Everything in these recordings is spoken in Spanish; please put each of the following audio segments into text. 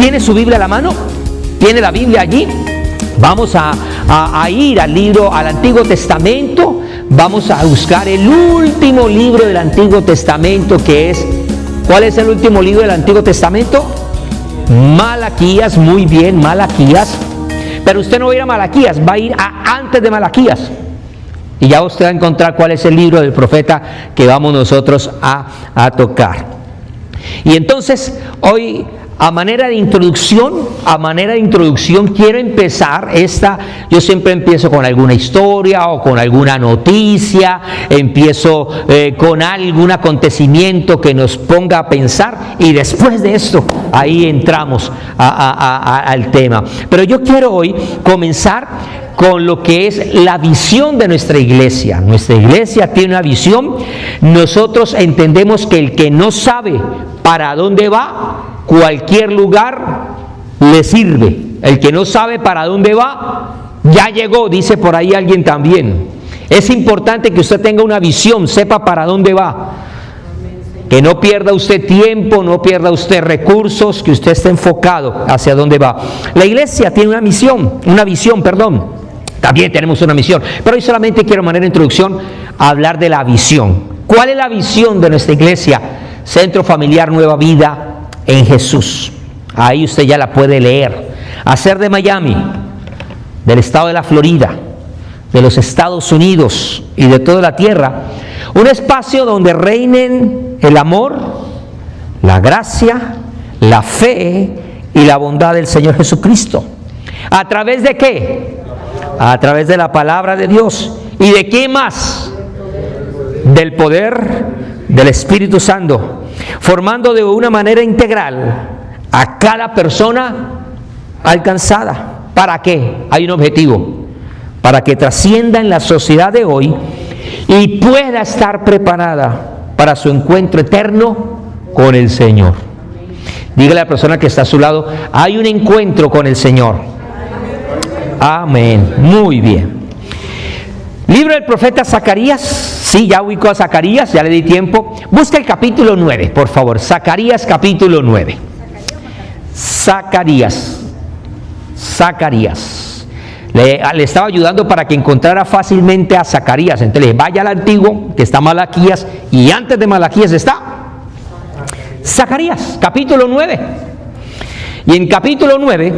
¿Tiene su Biblia a la mano? ¿Tiene la Biblia allí? Vamos a ir al Antiguo Testamento. Vamos a buscar el último libro del Antiguo Testamento, que es... ¿Cuál es el último libro del Antiguo Testamento? Malaquías. Muy bien, Malaquías. Pero usted no va a ir a Malaquías, va a ir antes de Malaquías. Y ya usted va a encontrar cuál es el libro del profeta que vamos nosotros a tocar. Y entonces, hoy, a manera de introducción, quiero empezar yo siempre empiezo con alguna historia o con alguna noticia, empiezo con algún acontecimiento que nos ponga a pensar, y después de esto, ahí entramos al tema. Pero yo quiero hoy comenzar con lo que es la visión de nuestra iglesia. Nuestra iglesia tiene una visión. Nosotros entendemos que el que no sabe para dónde va, cualquier lugar le sirve. El que no sabe para dónde va, ya llegó, dice por ahí alguien también. Es importante que usted tenga una visión, sepa para dónde va. Que no pierda usted tiempo, no pierda usted recursos, que usted esté enfocado hacia dónde va. La iglesia tiene una visión. También tenemos una misión, pero hoy solamente quiero, de manera de introducción, hablar de la visión. ¿Cuál es la visión de nuestra iglesia? Centro Familiar Nueva Vida en Jesús. Ahí usted ya la puede leer. Hacer de Miami, del estado de la Florida, de los Estados Unidos y de toda la tierra, un espacio donde reinen el amor, la gracia, la fe y la bondad del Señor Jesucristo. ¿A través de qué? A través de la palabra de Dios. ¿Y de qué más? Del poder del Espíritu Santo, formando de una manera integral a cada persona alcanzada. ¿Para qué? Hay un objetivo: para que trascienda en la sociedad de hoy y pueda estar preparada para su encuentro eterno con el Señor. Dígale a la persona que está a su lado: hay un encuentro con el Señor. Amén. Muy bien. Libro del profeta Zacarías. Sí, ya ubicó a Zacarías, ya le di tiempo. Busca el capítulo 9, por favor. Zacarías capítulo 9. Zacarías. Le estaba ayudando para que encontrara fácilmente a Zacarías. Entonces le dije, vaya al antiguo, que está Malaquías, y antes de Malaquías está Zacarías, capítulo 9. Y en capítulo 9,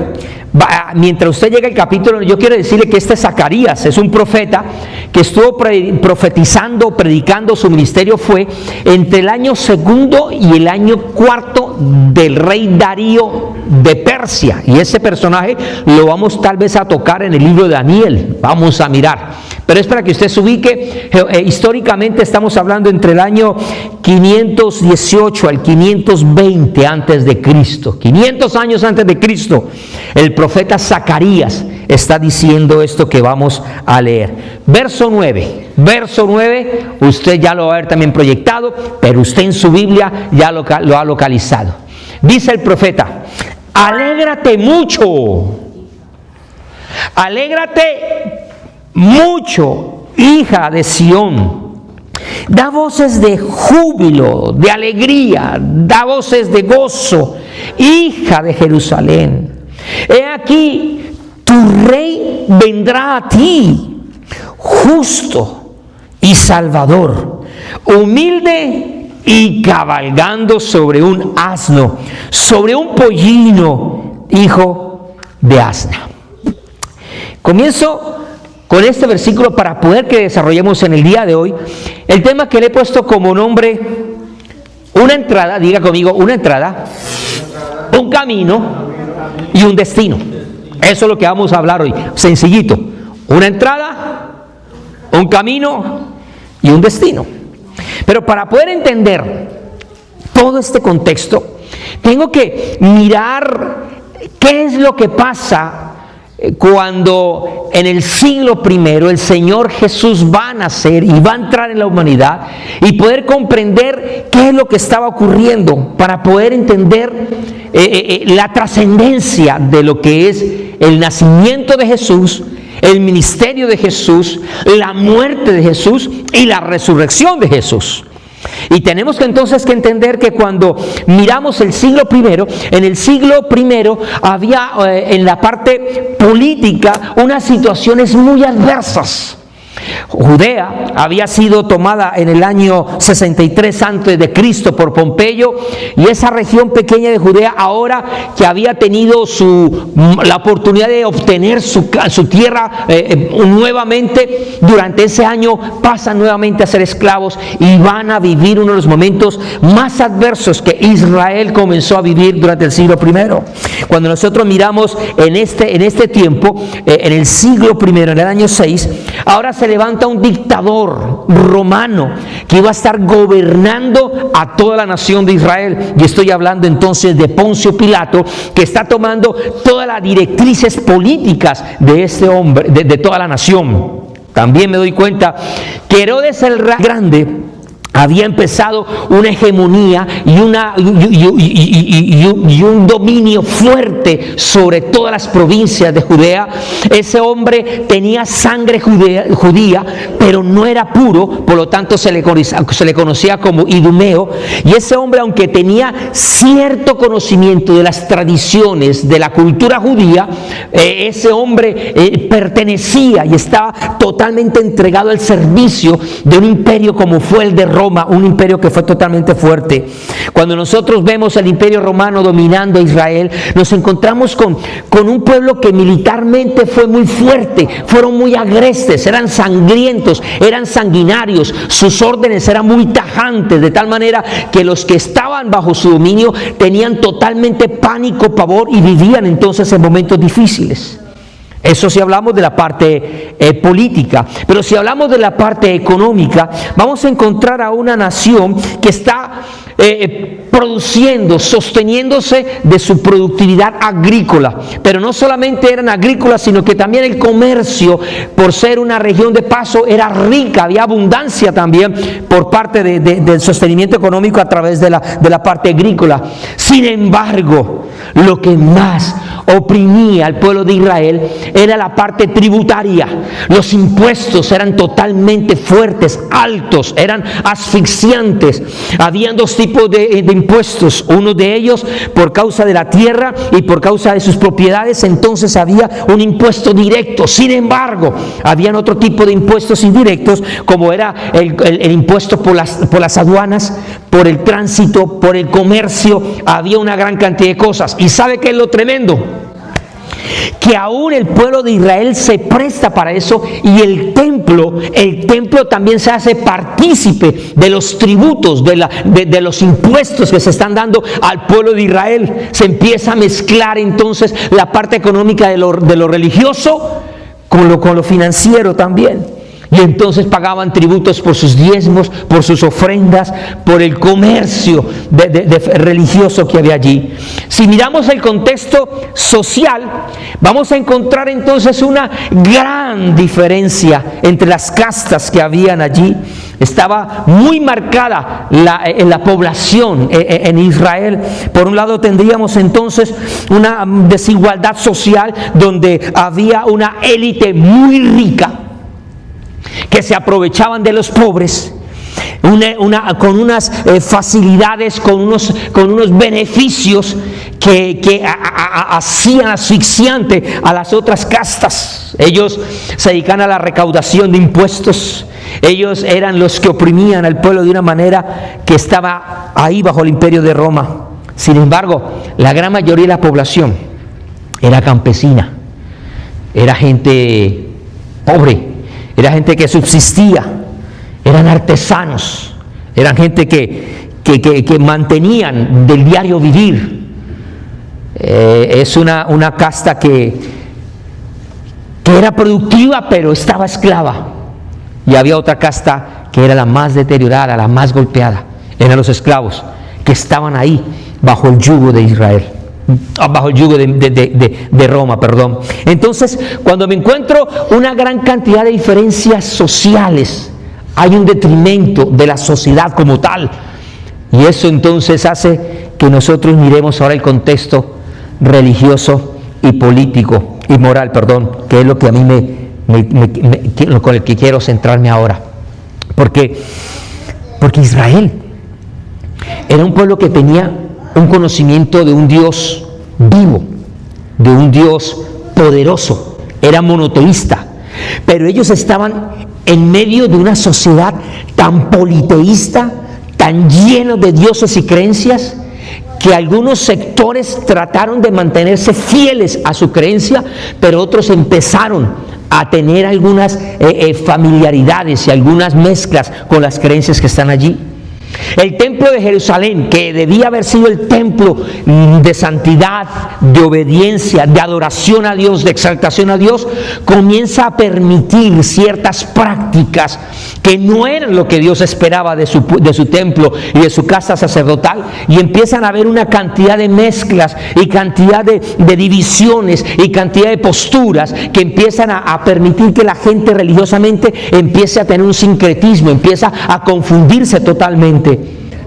mientras usted llega al capítulo, yo quiero decirle que este Zacarías es un profeta que estuvo profetizando, predicando. Su ministerio fue entre el año 2 y el año 4 del rey Darío de Persia. Y ese personaje lo vamos tal vez a tocar en el libro de Daniel. Vamos a mirar. Pero es para que usted se ubique. Históricamente estamos hablando entre el año 518 al 520 antes de Cristo. 500 años antes de Cristo. El profeta Zacarías está diciendo esto que vamos a leer. Verso 9, usted ya lo va a ver también proyectado, pero usted en su Biblia ya lo ha localizado. Dice el profeta: alégrate mucho, hija de Sión. Da voces de júbilo, de alegría, da voces de gozo, hija de Jerusalén. He aquí, tu rey vendrá a ti, justo y salvador, humilde y cabalgando sobre un asno, sobre un pollino, hijo de asna. Comienzo con este versículo para poder que desarrollemos en el día de hoy el tema que le he puesto como nombre: una entrada, diga conmigo, una entrada, un camino y un destino. Eso es lo que vamos a hablar hoy, sencillito: una entrada, un camino y un destino. Pero para poder entender todo este contexto, tengo que mirar qué es lo que pasa cuando en el siglo I el Señor Jesús va a nacer y va a entrar en la humanidad, y poder comprender qué es lo que estaba ocurriendo para poder entender la trascendencia de lo que es el nacimiento de Jesús, el ministerio de Jesús, la muerte de Jesús y la resurrección de Jesús. Y tenemos que entonces que entender que cuando miramos el siglo primero, en el siglo primero había en la parte política unas situaciones muy adversas. Judea había sido tomada en el año 63 a.C. por Pompeyo, y esa región pequeña de Judea, ahora que había tenido la oportunidad de obtener su tierra nuevamente, durante ese año pasan nuevamente a ser esclavos y van a vivir uno de los momentos más adversos que Israel comenzó a vivir durante el siglo primero. Cuando nosotros miramos en este tiempo, en el siglo primero, en el año 6, ahora se levanta un dictador romano que iba a estar gobernando a toda la nación de Israel. Y estoy hablando entonces de Poncio Pilato, que está tomando todas las directrices políticas de este hombre, de toda la nación. También me doy cuenta que Herodes el Grande había empezado una hegemonía y un dominio fuerte sobre todas las provincias de Judea. Ese hombre tenía sangre judía, pero no era puro, por lo tanto se le conocía como Idumeo. Y ese hombre, aunque tenía cierto conocimiento de las tradiciones de la cultura judía, ese hombre pertenecía y estaba totalmente entregado al servicio de un imperio como fue el de Roma, un imperio que fue totalmente fuerte. Cuando nosotros vemos el imperio romano dominando a Israel, nos encontramos con un pueblo que militarmente fue muy fuerte, fueron muy agrestes, eran sangrientos, eran sanguinarios, sus órdenes eran muy tajantes, de tal manera que los que estaban bajo su dominio tenían totalmente pánico, pavor, y vivían entonces en momentos difíciles. Eso si hablamos de la parte política. Pero si hablamos de la parte económica, vamos a encontrar a una nación que está produciendo, sosteniéndose de su productividad agrícola. Pero no solamente eran agrícolas, sino que también el comercio, por ser una región de paso, era rica, había abundancia también por parte del sostenimiento económico a través de la parte agrícola. Sin embargo, lo que más oprimía al pueblo de Israel era la parte tributaria. Los impuestos eran totalmente fuertes, altos, eran asfixiantes. Habían dos tipos de impuestos, uno de ellos por causa de la tierra y por causa de sus propiedades. Entonces había un impuesto directo. Sin embargo, habían otro tipo de impuestos indirectos, como era el impuesto por las aduanas, por el tránsito, por el comercio. Había una gran cantidad de cosas. ¿Y sabe qué es lo tremendo? Que aún el pueblo de Israel se presta para eso, y el templo también se hace partícipe de los tributos, de los impuestos que se están dando al pueblo de Israel. Se empieza a mezclar entonces la parte económica de lo religioso con lo financiero también. Y entonces pagaban tributos por sus diezmos, por sus ofrendas, por el comercio religioso que había allí. Si miramos el contexto social, vamos a encontrar entonces una gran diferencia entre las castas que habían allí. Estaba muy marcada la población en Israel. Por un lado tendríamos entonces una desigualdad social, donde había una élite muy rica que se aprovechaban de los pobres, con unas facilidades, con unos beneficios que hacían asfixiante a las otras castas. Ellos se dedican a la recaudación de impuestos. Ellos eran los que oprimían al pueblo de una manera que estaba ahí bajo el imperio de Roma. Sin embargo, la gran mayoría de la población era campesina, era gente pobre, era gente que subsistía, eran artesanos, eran gente que mantenían del diario vivir. Es una casta que era productiva, pero estaba esclava. Y había otra casta que era la más deteriorada, la más golpeada. Eran los esclavos que estaban ahí bajo el yugo de Israel. Bajo el yugo de Roma, perdón. Entonces, cuando me encuentro una gran cantidad de diferencias sociales, hay un detrimento de la sociedad como tal. Y eso entonces hace que nosotros miremos ahora el contexto religioso y político y moral, que es lo que a mí con el que quiero centrarme ahora. Porque Israel Era un pueblo que tenía un conocimiento de un Dios vivo, de un Dios poderoso, era monoteísta, pero ellos estaban en medio de una sociedad tan politeísta, tan lleno de dioses y creencias, que algunos sectores trataron de mantenerse fieles a su creencia, pero otros empezaron a tener algunas familiaridades y algunas mezclas con las creencias que están allí. El templo de Jerusalén, que debía haber sido el templo de santidad, de obediencia, de adoración a Dios, de exaltación a Dios, comienza a permitir ciertas prácticas que no eran lo que Dios esperaba de su templo y de su casa sacerdotal, y empiezan a haber una cantidad de mezclas y cantidad de divisiones y cantidad de posturas que empiezan a permitir que la gente religiosamente empiece a tener un sincretismo, empieza a confundirse totalmente.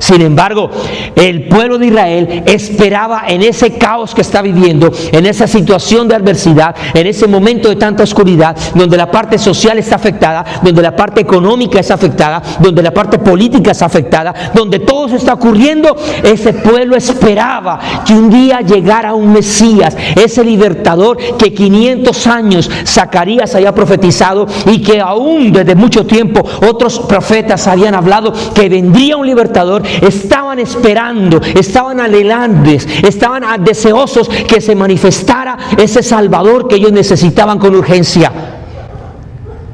Sin embargo, el pueblo de Israel esperaba en ese caos que está viviendo, en esa situación de adversidad, en ese momento de tanta oscuridad, donde la parte social está afectada, donde la parte económica es afectada, donde la parte política es afectada, donde todo se está ocurriendo. Ese pueblo esperaba que un día llegara un Mesías, ese libertador que 500 años Zacarías había profetizado, y que aún desde mucho tiempo otros profetas habían hablado que vendría un libertador. Estaban esperando, estaban anhelantes, estaban deseosos que se manifestara ese Salvador que ellos necesitaban con urgencia.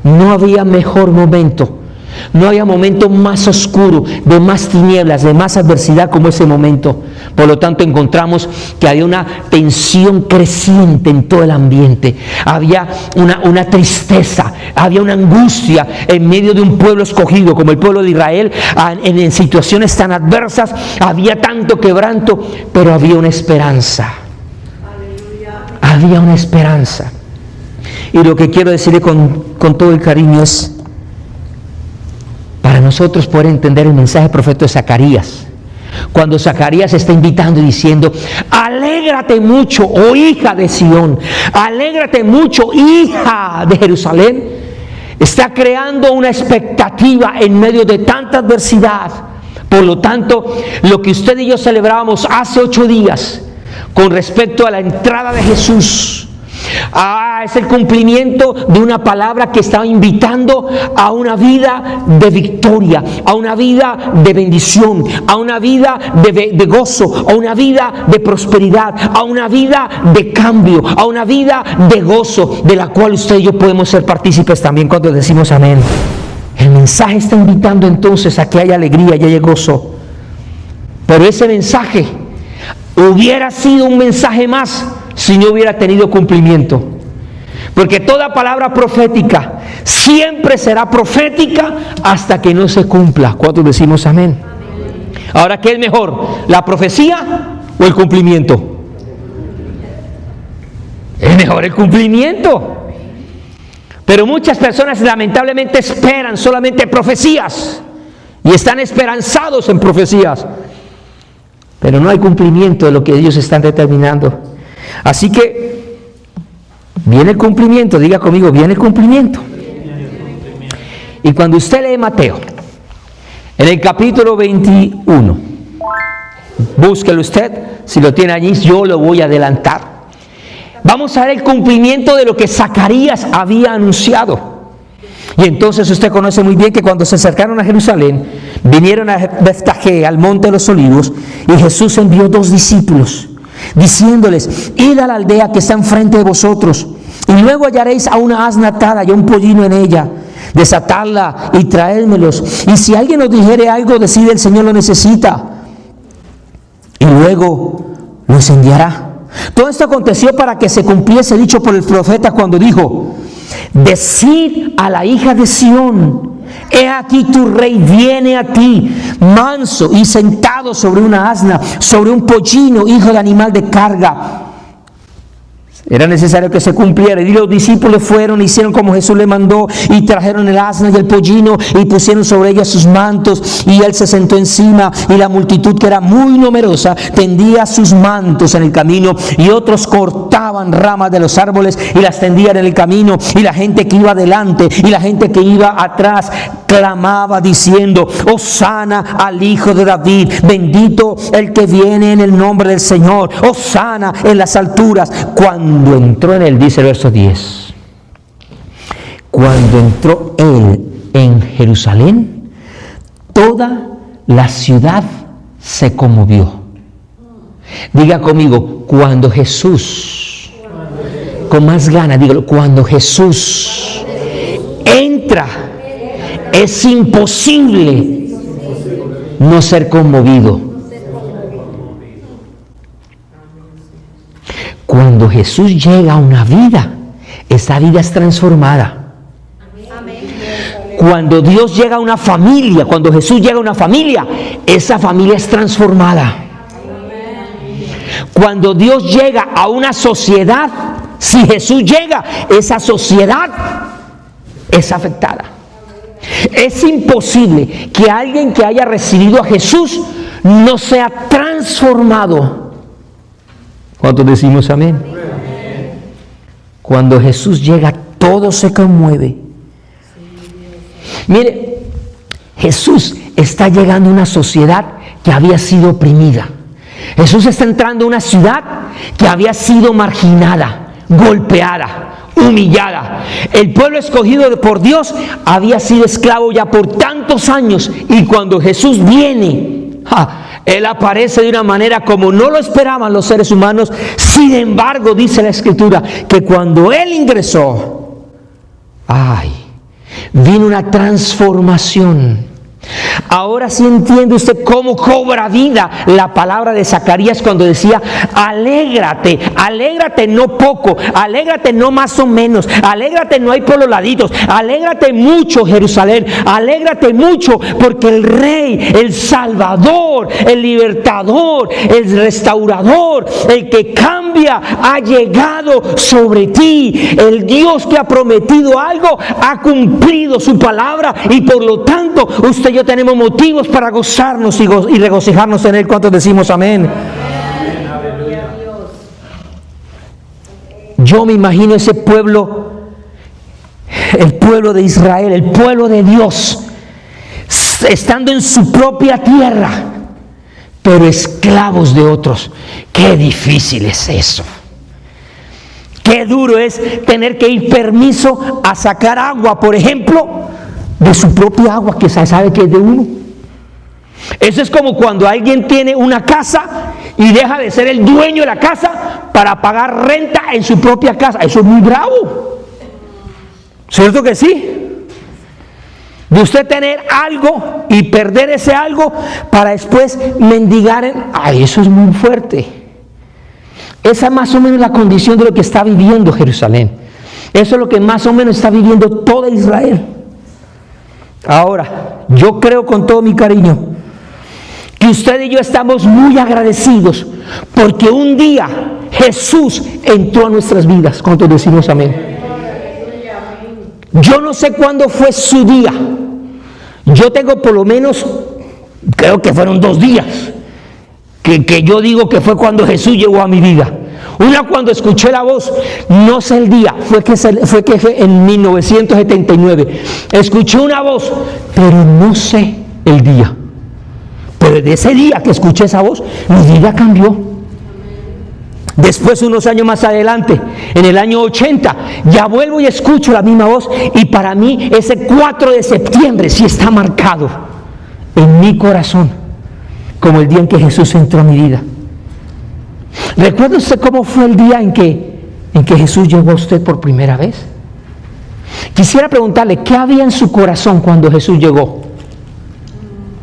No había mejor momento, no había momento más oscuro, de más tinieblas, de más adversidad como ese momento. Por lo tanto, encontramos que había una tensión creciente en todo el ambiente. Había una tristeza, había una angustia en medio de un pueblo escogido como el pueblo de Israel. En situaciones tan adversas había tanto quebranto, pero había una esperanza. Había una esperanza. Y lo que quiero decirle con todo el cariño es, para nosotros poder entender el mensaje del profeta de Zacarías, cuando Zacarías está invitando y diciendo: alégrate mucho, oh hija de Sión, alégrate mucho, hija de Jerusalén, está creando una expectativa en medio de tanta adversidad. Por lo tanto, lo que usted y yo celebrábamos hace 8 días con respecto a la entrada de Jesús, es el cumplimiento de una palabra que estaba invitando a una vida de victoria, a una vida de bendición, a una vida de gozo, a una vida de prosperidad, a una vida de cambio, a una vida de gozo, de la cual usted y yo podemos ser partícipes también cuando decimos amén. El mensaje está invitando entonces a que haya alegría y haya gozo. Pero ese mensaje hubiera sido un mensaje más si no hubiera tenido cumplimiento. Porque toda palabra profética siempre será profética hasta que no se cumpla. ¿Cuántos decimos amén? Ahora, ¿qué es mejor? ¿La profecía o el cumplimiento? Es mejor el cumplimiento. Pero muchas personas lamentablemente esperan solamente profecías y están esperanzados en profecías, pero no hay cumplimiento de lo que ellos están determinando. Así que viene el cumplimiento, diga conmigo, viene el cumplimiento. Y cuando usted lee Mateo, en el capítulo 21, búsquelo usted, si lo tiene allí, yo lo voy a adelantar. Vamos a ver el cumplimiento de lo que Zacarías había anunciado. Y entonces usted conoce muy bien que cuando se acercaron a Jerusalén, vinieron a Betfagé, al monte de los Olivos, y Jesús envió 2 discípulos, diciéndoles: id a la aldea que está enfrente de vosotros, y luego hallaréis a una asna atada y a un pollino en ella. Desatadla y traédmelos. Y si alguien os dijere algo, decid: el Señor lo necesita, y luego los enviará. Todo esto aconteció para que se cumpliese dicho por el profeta cuando dijo: decid a la hija de Sión: he aquí tu rey viene a ti, manso y sentado sobre una asna, sobre un pollino, hijo de animal de carga. Era necesario que se cumpliera. Y los discípulos fueron, hicieron como Jesús le mandó, y trajeron el asna y el pollino, y pusieron sobre ellas sus mantos, y él se sentó encima, y la multitud, que era muy numerosa, tendía sus mantos en el camino, y otros cortaban ramas de los árboles y las tendían en el camino, y la gente que iba adelante y la gente que iba atrás clamaba diciendo: Hosana al Hijo de David, bendito el que viene en el nombre del Señor, Hosana en las alturas. Cuando entró en él, dice el verso 10, cuando entró él en Jerusalén, toda la ciudad se conmovió. Diga conmigo, cuando Jesús, con más ganas, dígalo, cuando Jesús entra, es imposible no ser conmovido. Cuando Jesús llega a una vida, esa vida es transformada. Cuando Dios llega a una familia, cuando Jesús llega a una familia, esa familia es transformada. Cuando Dios llega a una sociedad, si Jesús llega, esa sociedad es afectada. Es imposible que alguien que haya recibido a Jesús no sea transformado. ¿Cuántos decimos amén? Cuando Jesús llega, todo se conmueve. Mire, Jesús está llegando a una sociedad que había sido oprimida. Jesús está entrando a una ciudad que había sido marginada, golpeada, humillada. El pueblo escogido por Dios había sido esclavo ya por tantos años, y cuando Jesús viene, Él aparece de una manera como no lo esperaban los seres humanos. Sin embargo, dice la Escritura que cuando Él ingresó, vino una transformación. Ahora sí entiende usted cómo cobra vida la palabra de Zacarías cuando decía: alégrate, alégrate no poco, alégrate no más o menos, alégrate no hay por los laditos, alégrate mucho Jerusalén, alégrate mucho, porque el Rey, el Salvador, el Libertador, el Restaurador, el que cambia, ha llegado sobre ti. El Dios que ha prometido algo ha cumplido su palabra, y por lo tanto usted y yo tenemos motivos para gozarnos y regocijarnos en Él. ¿Cuántos decimos amén? Yo me imagino ese pueblo, el pueblo de Israel, el pueblo de Dios, estando en su propia tierra, pero esclavos de otros. Qué difícil es eso. Qué duro es tener que ir permiso a sacar agua, por ejemplo, de su propia agua, que sabe que es de uno. Eso es como cuando alguien tiene una casa y deja de ser el dueño de la casa para pagar renta en su propia casa. Eso es muy bravo. ¿Cierto que sí? De usted tener algo y perder ese algo para después mendigar eso es muy fuerte. Esa es más o menos la condición de lo que está viviendo Jerusalén. Eso es lo que más o menos está viviendo toda Israel. Ahora, yo creo con todo mi cariño que usted y yo estamos muy agradecidos porque un día Jesús entró a nuestras vidas. ¿Cuántos decimos amén? Yo no sé cuándo fue su día. Yo tengo por lo menos, creo que fueron 2 días, que yo digo que fue cuando Jesús llegó a mi vida. Una cuando escuché la voz, no sé el día, fue en 1979. Escuché una voz, pero no sé el día. Pero desde ese día que escuché esa voz, mi vida cambió. Después, unos años más adelante, en el año 80, ya vuelvo y escucho la misma voz, y para mí ese 4 de septiembre sí está marcado en mi corazón como el día en que Jesús entró a mi vida. ¿Recuerda usted cómo fue el día en que Jesús llegó a usted por primera vez? Quisiera preguntarle, ¿qué había en su corazón cuando Jesús llegó?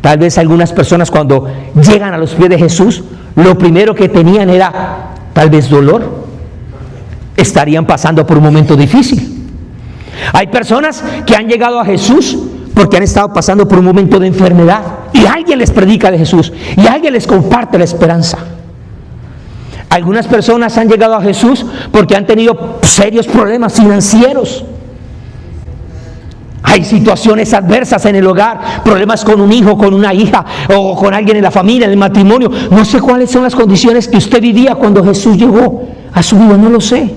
Tal vez algunas personas cuando llegan a los pies de Jesús, lo primero que tenían era tal vez dolor. Estarían pasando por un momento difícil. Hay personas que han llegado a Jesús porque han estado pasando por un momento de enfermedad, y alguien les predica de Jesús, y alguien les comparte la esperanza. Algunas personas han llegado a Jesús porque han tenido serios problemas financieros. Hay situaciones adversas en el hogar, problemas con un hijo, con una hija, o con alguien en la familia, en el matrimonio. No sé cuáles son las condiciones que usted vivía cuando Jesús llegó a su vida, no lo sé.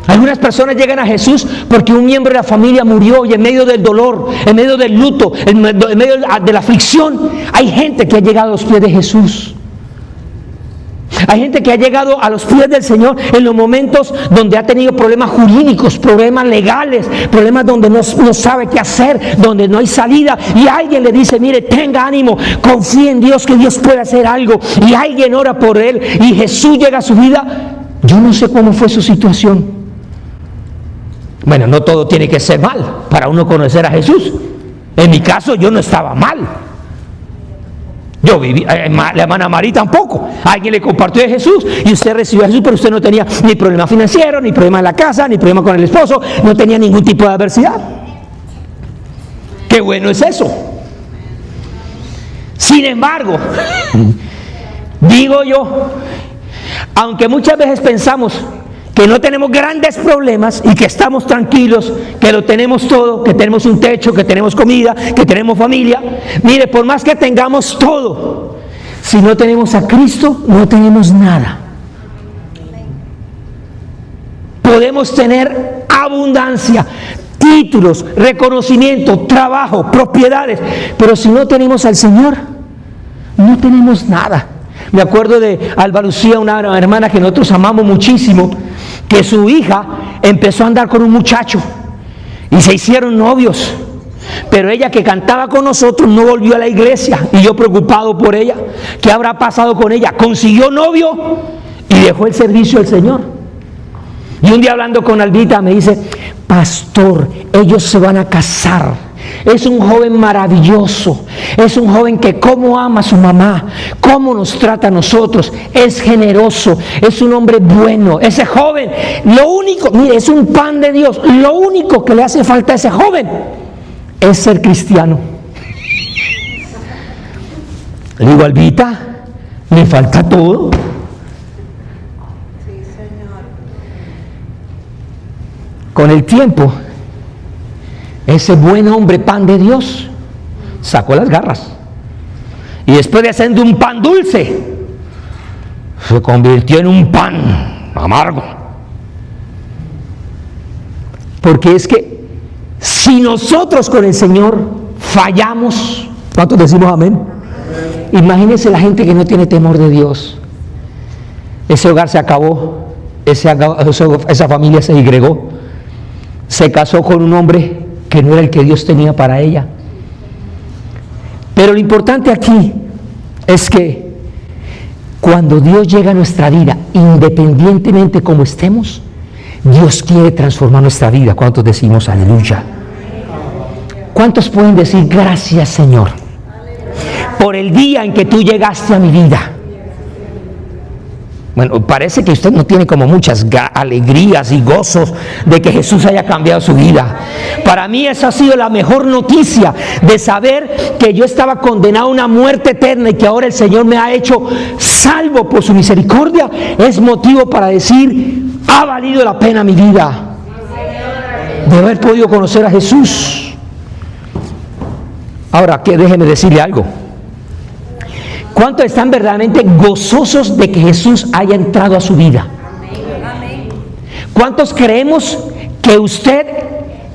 Algunas personas llegan a Jesús porque un miembro de la familia murió y en medio del dolor, en medio del luto, en medio de la aflicción, hay gente que ha llegado a los pies de Jesús. Hay gente que ha llegado a los pies del Señor en los momentos donde ha tenido problemas jurídicos, problemas legales, problemas donde no sabe qué hacer, donde no hay salida, y alguien le dice: mire, tenga ánimo, confíe en Dios, que Dios puede hacer algo, y alguien ora por él y Jesús llega a su vida. Yo no sé cómo fue su situación. Bueno, no todo tiene que ser mal para uno conocer a Jesús. En mi caso yo no estaba mal. Yo viví, la hermana María tampoco. Alguien le compartió de Jesús y usted recibió a Jesús, pero usted no tenía ni problema financiero, ni problema en la casa, ni problema con el esposo, no tenía ningún tipo de adversidad. Qué bueno es eso. Sin embargo, digo yo, aunque muchas veces pensamos que no tenemos grandes problemas y que estamos tranquilos, que lo tenemos todo, que tenemos un techo, que tenemos comida, que tenemos familia. Mire, por más que tengamos todo, si no tenemos a Cristo, no tenemos nada. Podemos tener abundancia, títulos, reconocimiento, trabajo, propiedades, pero si no tenemos al Señor, no tenemos nada. Me acuerdo de Alba Lucía, una hermana que nosotros amamos muchísimo, que su hija empezó a andar con un muchacho y se hicieron novios, pero ella, que cantaba con nosotros, no volvió a la iglesia, y yo preocupado por ella. ¿Qué habrá pasado con ella? Consiguió novio y dejó el servicio del Señor. Y un día, hablando con Albita, me dice: pastor, ellos se van a casar. Es un joven maravilloso, es un joven que cómo ama a su mamá, cómo nos trata a nosotros, es generoso, es un hombre bueno. Ese joven, lo único, mire, es un pan de Dios, lo único que le hace falta a ese joven es ser cristiano. Le digo: Albita, le falta todo. Sí, Señor. Con el tiempo, ese buen hombre, pan de Dios, sacó las garras. Y después de hacer un pan dulce, se convirtió en un pan amargo. Porque es que si nosotros con el Señor fallamos, ¿cuántos decimos amén? Imagínense la gente que no tiene temor de Dios. Ese hogar se acabó, esa familia se disgregó, se casó con un hombre que no era el que Dios tenía para ella. Pero lo importante aquí es que cuando Dios llega a nuestra vida, independientemente como estemos, Dios quiere transformar nuestra vida. ¿Cuántos decimos aleluya? ¿Cuántos pueden decir: gracias, Señor, por el día en que tú llegaste a mi vida? Bueno, parece que usted no tiene como muchas alegrías y gozos de que Jesús haya cambiado su vida. Para mí esa ha sido la mejor noticia, de saber que yo estaba condenado a una muerte eterna y que ahora el Señor me ha hecho salvo por su misericordia. Es motivo para decir: ha valido la pena mi vida de haber podido conocer a Jesús. Ahora, que déjeme decirle algo. ¿Cuántos están verdaderamente gozosos de que Jesús haya entrado a su vida? ¿Cuántos creemos que usted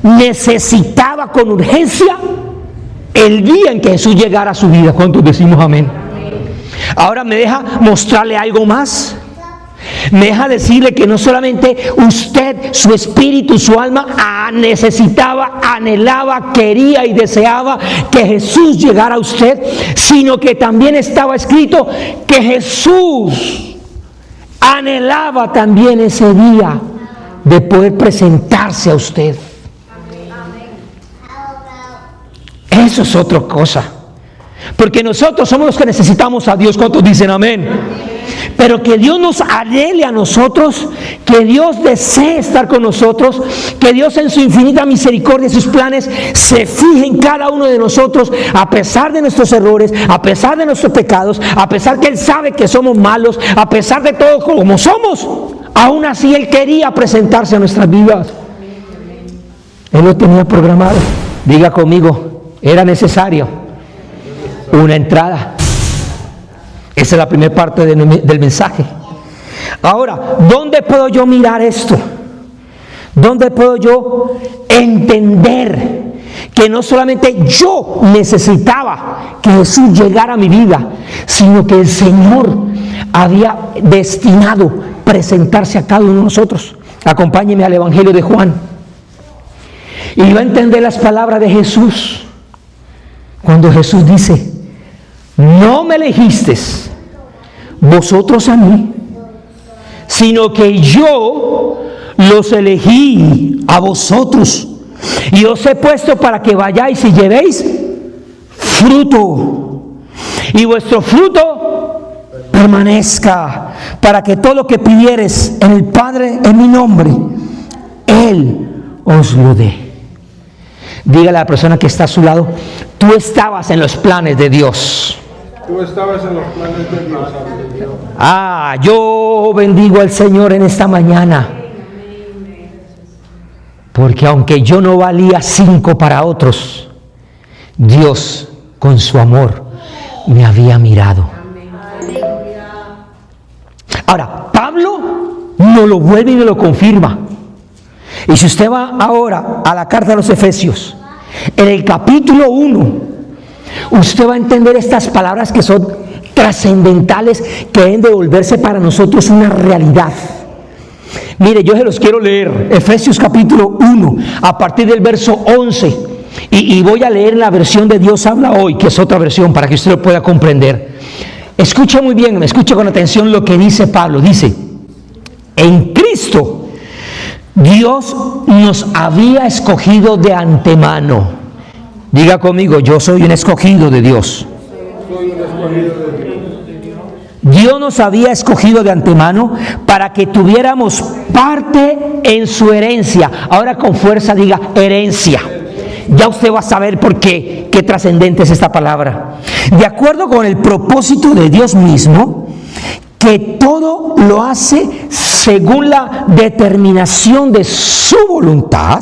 necesitaba con urgencia el día en que Jesús llegara a su vida? ¿Cuántos decimos amén? Ahora me deja mostrarle algo más. Me deja decirle que no solamente usted, su espíritu, su alma necesitaba, anhelaba, quería y deseaba que Jesús llegara a usted, sino que también estaba escrito que Jesús anhelaba también ese día de poder presentarse a usted. Eso es otra cosa, porque nosotros somos los que necesitamos a Dios. ¿Cuántos dicen amén? Pero que Dios nos anhele a nosotros, que Dios desee estar con nosotros, que Dios en su infinita misericordia y sus planes se fije en cada uno de nosotros, a pesar de nuestros errores, a pesar de nuestros pecados, a pesar que Él sabe que somos malos, a pesar de todo como somos, aún así Él quería presentarse a nuestras vidas. Él lo tenía programado. Diga conmigo: era necesario una entrada. Esa es la primera parte del mensaje. Ahora, ¿dónde puedo yo mirar esto? ¿Dónde puedo yo entender que no solamente yo necesitaba que Jesús llegara a mi vida, sino que el Señor había destinado presentarse a cada uno de nosotros? Acompáñeme al Evangelio de Juan y va a entender las palabras de Jesús cuando Jesús dice: no me elegisteis vosotros a mí, sino que yo los elegí a vosotros y os he puesto para que vayáis y llevéis fruto, y vuestro fruto permanezca, para que todo lo que pidiereis en el Padre en mi nombre, Él os lo dé. Dígale a la persona que está a su lado: tú estabas en los planes de Dios. Tú estabas en los planes de Dios. Yo bendigo al Señor en esta mañana, porque aunque yo no valía 5 para otros, Dios con su amor me había mirado. Ahora, Pablo no lo vuelve y no lo confirma. Y si usted va ahora a la carta a los Efesios, en el capítulo 1, usted va a entender estas palabras que son trascendentales, que deben de volverse para nosotros una realidad. Mire, yo se los quiero leer. Efesios capítulo 1, a partir del verso 11. Y voy a leer la versión de Dios habla hoy, que es otra versión, para que usted lo pueda comprender. Escuche muy bien, me escuche con atención lo que dice Pablo. Dice: en Cristo Dios nos había escogido de antemano. Diga conmigo: yo soy un escogido de Dios. Dios nos había escogido de antemano para que tuviéramos parte en su herencia. Ahora con fuerza diga: herencia. Ya usted va a saber por qué trascendente es esta palabra. De acuerdo con el propósito de Dios mismo, que todo lo hace según la determinación de su voluntad,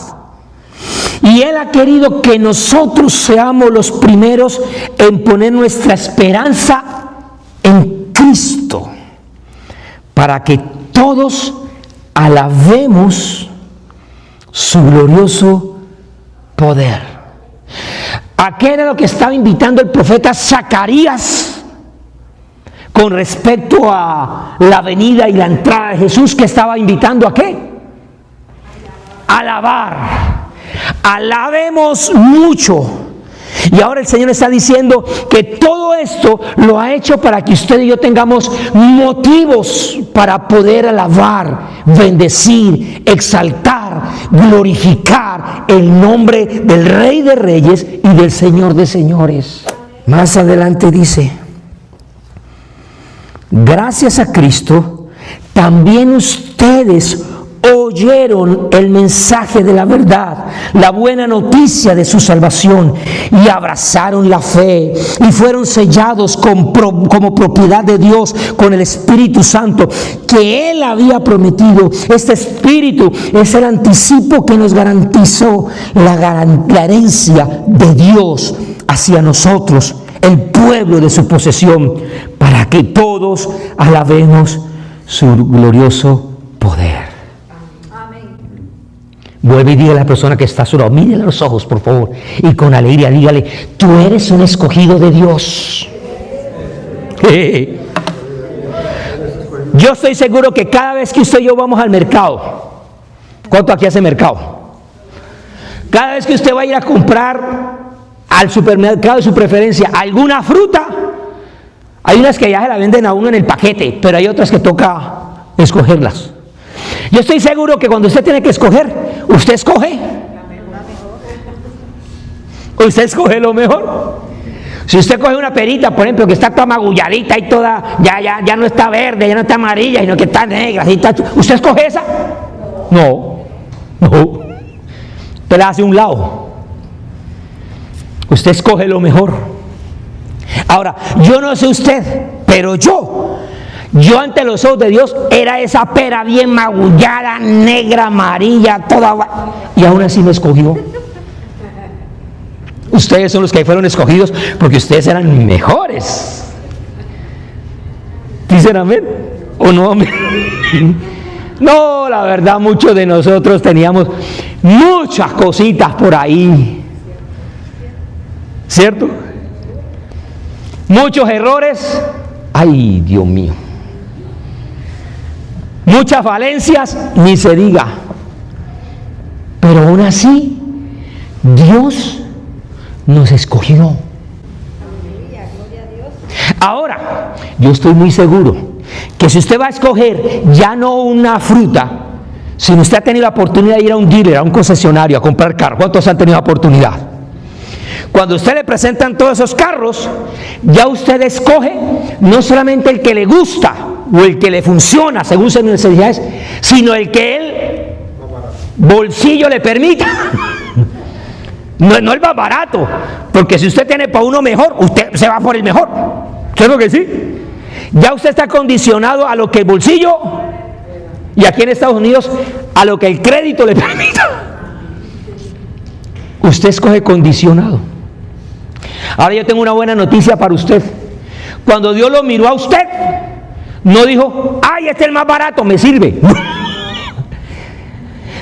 y Él ha querido que nosotros seamos los primeros en poner nuestra esperanza en Cristo, para que todos alabemos su glorioso poder. ¿A qué era lo que estaba invitando el profeta Zacarías con respecto a la venida y la entrada de Jesús? ¿Que estaba invitando a qué? Alabar. Alabemos mucho. Y ahora el Señor está diciendo que todo esto lo ha hecho para que usted y yo tengamos motivos para poder alabar, bendecir, exaltar, glorificar el nombre del Rey de Reyes y del Señor de Señores. Más adelante dice: gracias a Cristo, también ustedes oyeron el mensaje de la verdad, la buena noticia de su salvación, y abrazaron la fe y fueron sellados como propiedad de Dios con el Espíritu Santo que Él había prometido. Este Espíritu es el anticipo que nos garantizó la herencia de Dios hacia nosotros, el pueblo de su posesión, para que todos alabemos su glorioso poder. Vuelve y diga a la persona que está a su lado, mírele a los ojos, por favor, y con alegría dígale: tú eres un escogido de Dios. Yo estoy seguro que cada vez que usted y yo vamos al mercado, ¿cuánto aquí hace mercado? Cada vez que usted va a ir a comprar al supermercado de su preferencia alguna fruta, hay unas que ya se la venden a uno en el paquete, pero hay otras que toca escogerlas. Yo estoy seguro que cuando usted tiene que escoger, usted escoge. Usted escoge lo mejor. Si usted coge una perita, por ejemplo, que está toda magulladita y toda, ya no está verde, ya no está amarilla, sino que está negra, ¿usted escoge esa? No. Usted la hace a un lado. Usted escoge lo mejor. Ahora, yo no sé usted, pero yo ante los ojos de Dios era esa pera bien magullada, negra, amarilla, toda, y aún así me escogió. Ustedes son los que fueron escogidos porque ustedes eran mejores. ¿Dicen amén o no amén? No, la verdad, muchos de nosotros teníamos muchas cositas por ahí. ¿Cierto? Muchos errores. Ay, Dios mío. Muchas falencias, ni se diga. Pero aún así, Dios nos escogió. Ahora, yo estoy muy seguro que si usted va a escoger ya no una fruta, sino usted ha tenido la oportunidad de ir a un dealer, a un concesionario, a comprar carros. ¿Cuántos han tenido la oportunidad? Cuando a usted le presentan todos esos carros, ya usted escoge no solamente el que le gusta o el que le funciona según sus necesidades, sino el que el bolsillo le permita. No el más barato, porque si usted tiene para uno mejor, usted se va por el mejor. ¿Claro que sí? Ya usted está condicionado a lo que el bolsillo, y aquí en Estados Unidos, a lo que el crédito le permita. Usted escoge condicionado. Ahora yo tengo una buena noticia para usted. Cuando Dios lo miró a usted, no dijo, ay, este es el más barato, me sirve.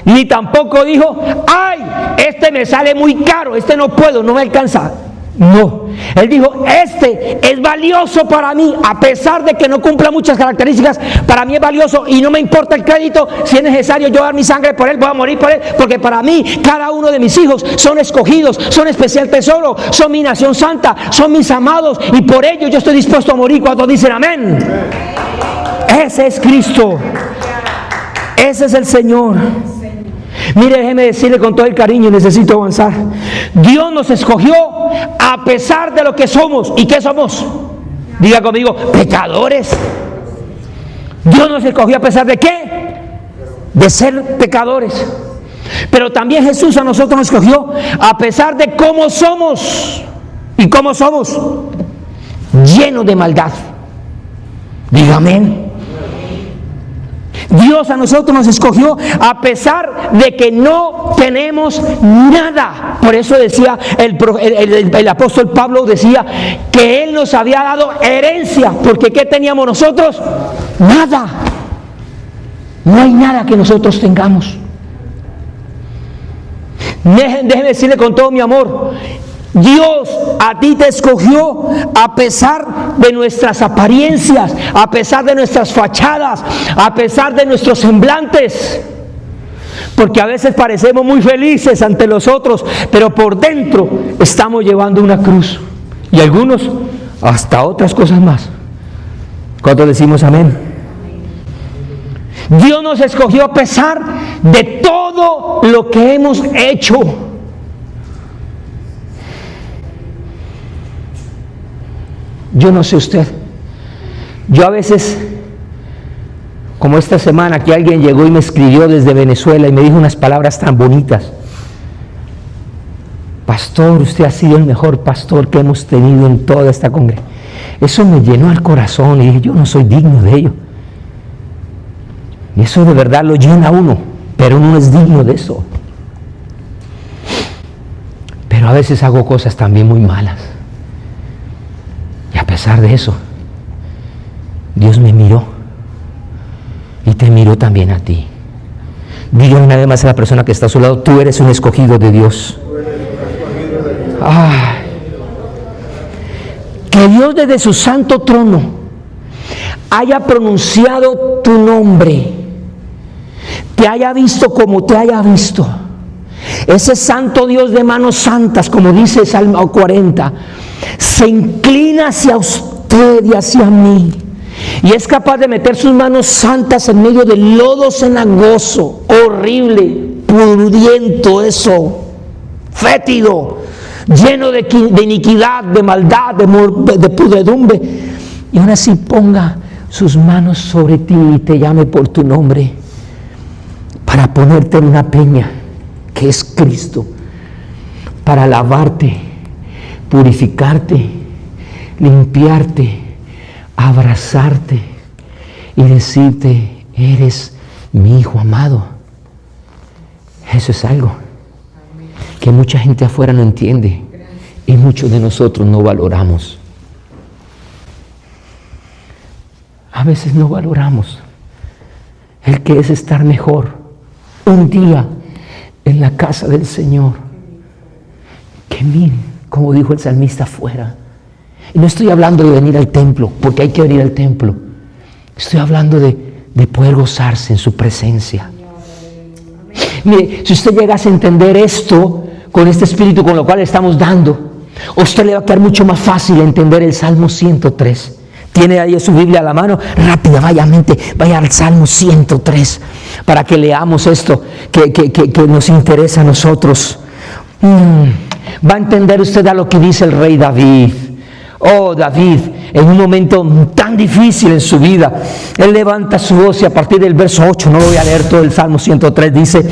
Ni tampoco dijo, ay, este me sale muy caro, este no puedo, no me alcanza. No, Él dijo, este es valioso para mí, a pesar de que no cumpla muchas características, para mí es valioso y no me importa el crédito. Si es necesario yo dar mi sangre por él, voy a morir por él, porque para mí cada uno de mis hijos son escogidos, son especial tesoro, son mi nación santa, son mis amados, y por ello yo estoy dispuesto a morir. Cuando dicen amén. Ese es Cristo, ese es el Señor. Mire, déjeme decirle con todo el cariño, necesito avanzar. Dios nos escogió a pesar de lo que somos. ¿Y qué somos? Diga conmigo, pecadores. Dios nos escogió a pesar de qué? De ser pecadores. Pero también Jesús a nosotros nos escogió a pesar de cómo somos. ¿Y cómo somos? Llenos de maldad. Diga amén. Dios a nosotros nos escogió a pesar de que no tenemos nada. Por eso decía el apóstol Pablo, decía que Él nos había dado herencia, porque ¿qué teníamos nosotros? Nada. No hay nada que nosotros tengamos. Déjeme decirle con todo mi amor, Dios a ti te escogió a pesar de nuestras apariencias, a pesar de nuestras fachadas, a pesar de nuestros semblantes, porque a veces parecemos muy felices ante los otros, pero por dentro estamos llevando una cruz, y algunos hasta otras cosas más. ¿Cuántos decimos amén? Dios nos escogió a pesar de todo lo que hemos hecho. Yo no sé usted, yo a veces, como esta semana que alguien llegó y me escribió desde Venezuela y me dijo unas palabras tan bonitas. Pastor, usted ha sido el mejor pastor que hemos tenido en toda esta congregación. Eso me llenó el corazón y dije, yo no soy digno de ello. Y eso de verdad lo llena a uno, pero uno es digno de eso. Pero a veces hago cosas también muy malas. Y a pesar de eso, Dios me miró y te miró también a ti. Dígale una vez más a la persona que está a su lado, tú eres un escogido de Dios. Ay. Que Dios desde su santo trono haya pronunciado tu nombre, te haya visto como te haya visto. Ese santo Dios de manos santas, como dice Salmo 40, se inclina hacia usted y hacia mí, y es capaz de meter sus manos santas en medio del lodo cenagoso, horrible, pudriento, eso, fétido, lleno de iniquidad, de maldad, de pudredumbre, y aún así ponga sus manos sobre ti y te llame por tu nombre para ponerte en una peña que es Cristo, para lavarte, purificarte, limpiarte, abrazarte y decirte, eres mi hijo amado. Eso es algo que mucha gente afuera no entiende y muchos de nosotros no valoramos. A veces no valoramos el que es estar mejor un día en la casa del Señor que mil, como dijo el salmista, fuera. Y no estoy hablando de venir al templo, porque hay que venir al templo. Estoy hablando de poder gozarse en su presencia. Mire, si usted llegase a entender esto con este espíritu con lo cual estamos dando, a usted le va a quedar mucho más fácil entender el Salmo 103. Tiene ahí su Biblia a la mano, rápida, vaya al Salmo 103 para que leamos esto que nos interesa a nosotros. Va a entender usted a lo que dice el rey David. Oh, David, en un momento tan difícil en su vida, él levanta su voz y a partir del verso 8, no lo voy a leer todo el Salmo 103, dice: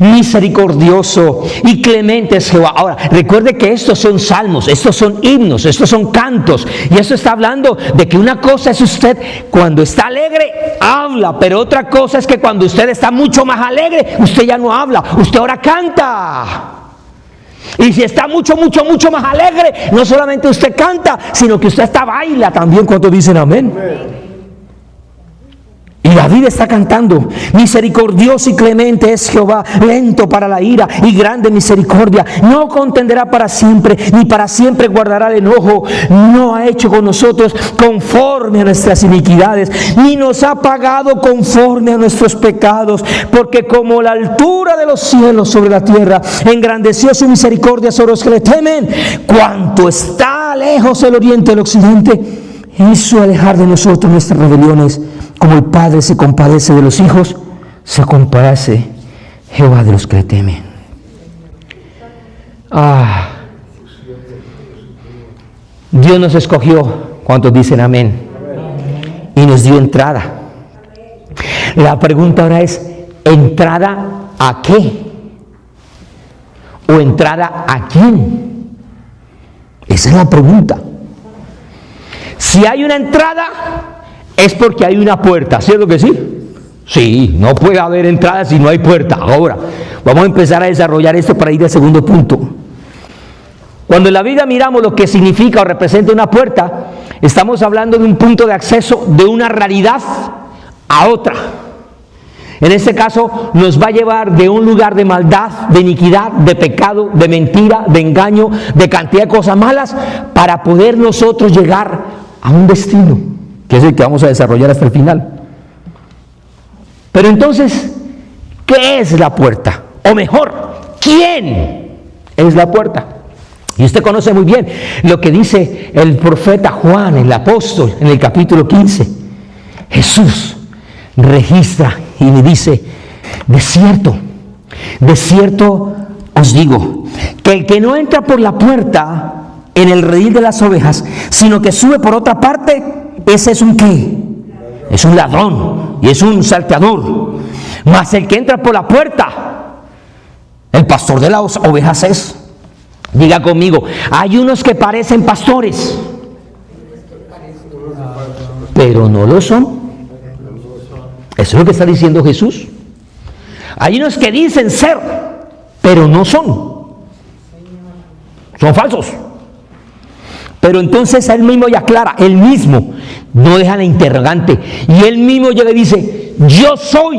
misericordioso y clemente es Jehová. Ahora, recuerde que estos son salmos, estos son himnos, estos son cantos, y eso está hablando de que una cosa es usted cuando está alegre, habla, pero otra cosa es que cuando usted está mucho más alegre, usted ya no habla, usted ahora canta. Y si está mucho más alegre, no solamente usted canta, sino que usted hasta baila también. ¿Cuántos dicen amén? Y David está cantando: misericordioso y clemente es Jehová, lento para la ira y grande misericordia, no contenderá para siempre, ni para siempre guardará el enojo, no ha hecho con nosotros conforme a nuestras iniquidades, ni nos ha pagado conforme a nuestros pecados, porque como la altura de los cielos sobre la tierra, engrandeció su misericordia sobre los que le temen. Cuanto está lejos el oriente del occidente, hizo alejar de nosotros nuestras rebeliones. Como el Padre se compadece de los hijos, se compadece Jehová de los que le temen. Dios nos escogió, ¿cuántos dicen amén? Y nos dio entrada. La pregunta ahora es: ¿entrada a qué? ¿O entrada a quién? Esa es la pregunta. Si hay una entrada, es porque hay una puerta, ¿cierto que sí? Sí, no puede haber entrada si no hay puerta. Ahora, vamos a empezar a desarrollar esto para ir al segundo punto. Cuando en la vida miramos lo que significa o representa una puerta, estamos hablando de un punto de acceso de una realidad a otra. En este caso, nos va a llevar de un lugar de maldad, de iniquidad, de pecado, de mentira, de engaño, de cantidad de cosas malas, para poder nosotros llegar a un destino, que es el que vamos a desarrollar hasta el final. Pero entonces, ¿qué es la puerta? O mejor, ¿quién es la puerta? Y usted conoce muy bien lo que dice el profeta Juan, el apóstol, en el capítulo 15. Jesús registra y le dice: de cierto os digo, que el que no entra por la puerta en el redil de las ovejas, sino que sube por otra parte, ese es un ¿qué? Es un ladrón y es un salteador. Mas el que entra por la puerta, el pastor de las ovejas es. Diga conmigo: hay unos que parecen pastores, pero no lo son. Eso es lo que está diciendo Jesús. Hay unos que dicen ser, pero no son. Son falsos. Pero entonces él mismo ya aclara, él mismo no deja la interrogante, y él mismo ya le dice: yo soy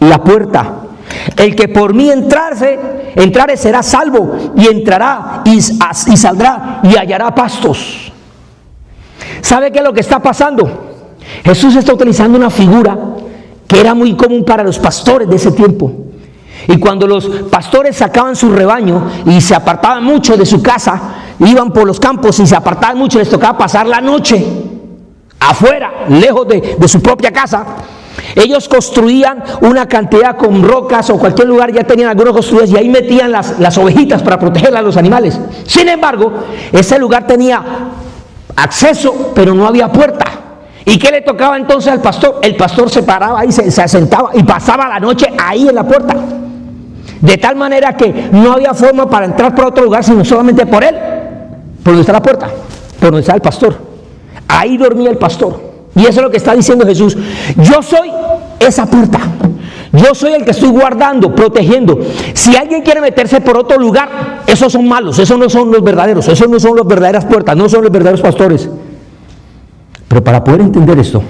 la puerta. El que por mí entrare será salvo, y entrará y saldrá y hallará pastos. ¿Sabe qué es lo que está pasando? Jesús está utilizando una figura que era muy común para los pastores de ese tiempo. Y cuando los pastores sacaban su rebaño y se apartaban mucho de su casa, iban por los campos y se apartaban mucho, les tocaba pasar la noche afuera, lejos de su propia casa. Ellos construían una cantidad con rocas o cualquier lugar, ya tenían algunos construidos, y ahí metían las ovejitas para protegerlas a los animales. Sin embargo, ese lugar tenía acceso, pero no había puerta. ¿Y qué le tocaba entonces al pastor? El pastor se paraba ahí, se asentaba y pasaba la noche ahí en la puerta. De tal manera que no había forma para entrar por otro lugar, sino solamente por él, por donde está la puerta, por donde está el pastor. Ahí dormía el pastor. Y eso es lo que está diciendo Jesús: yo soy esa puerta, yo soy el que estoy guardando, protegiendo. Si alguien quiere meterse por otro lugar, esos son malos, esos no son los verdaderos, esos no son las verdaderas puertas, no son los verdaderos pastores. Pero para poder entender esto,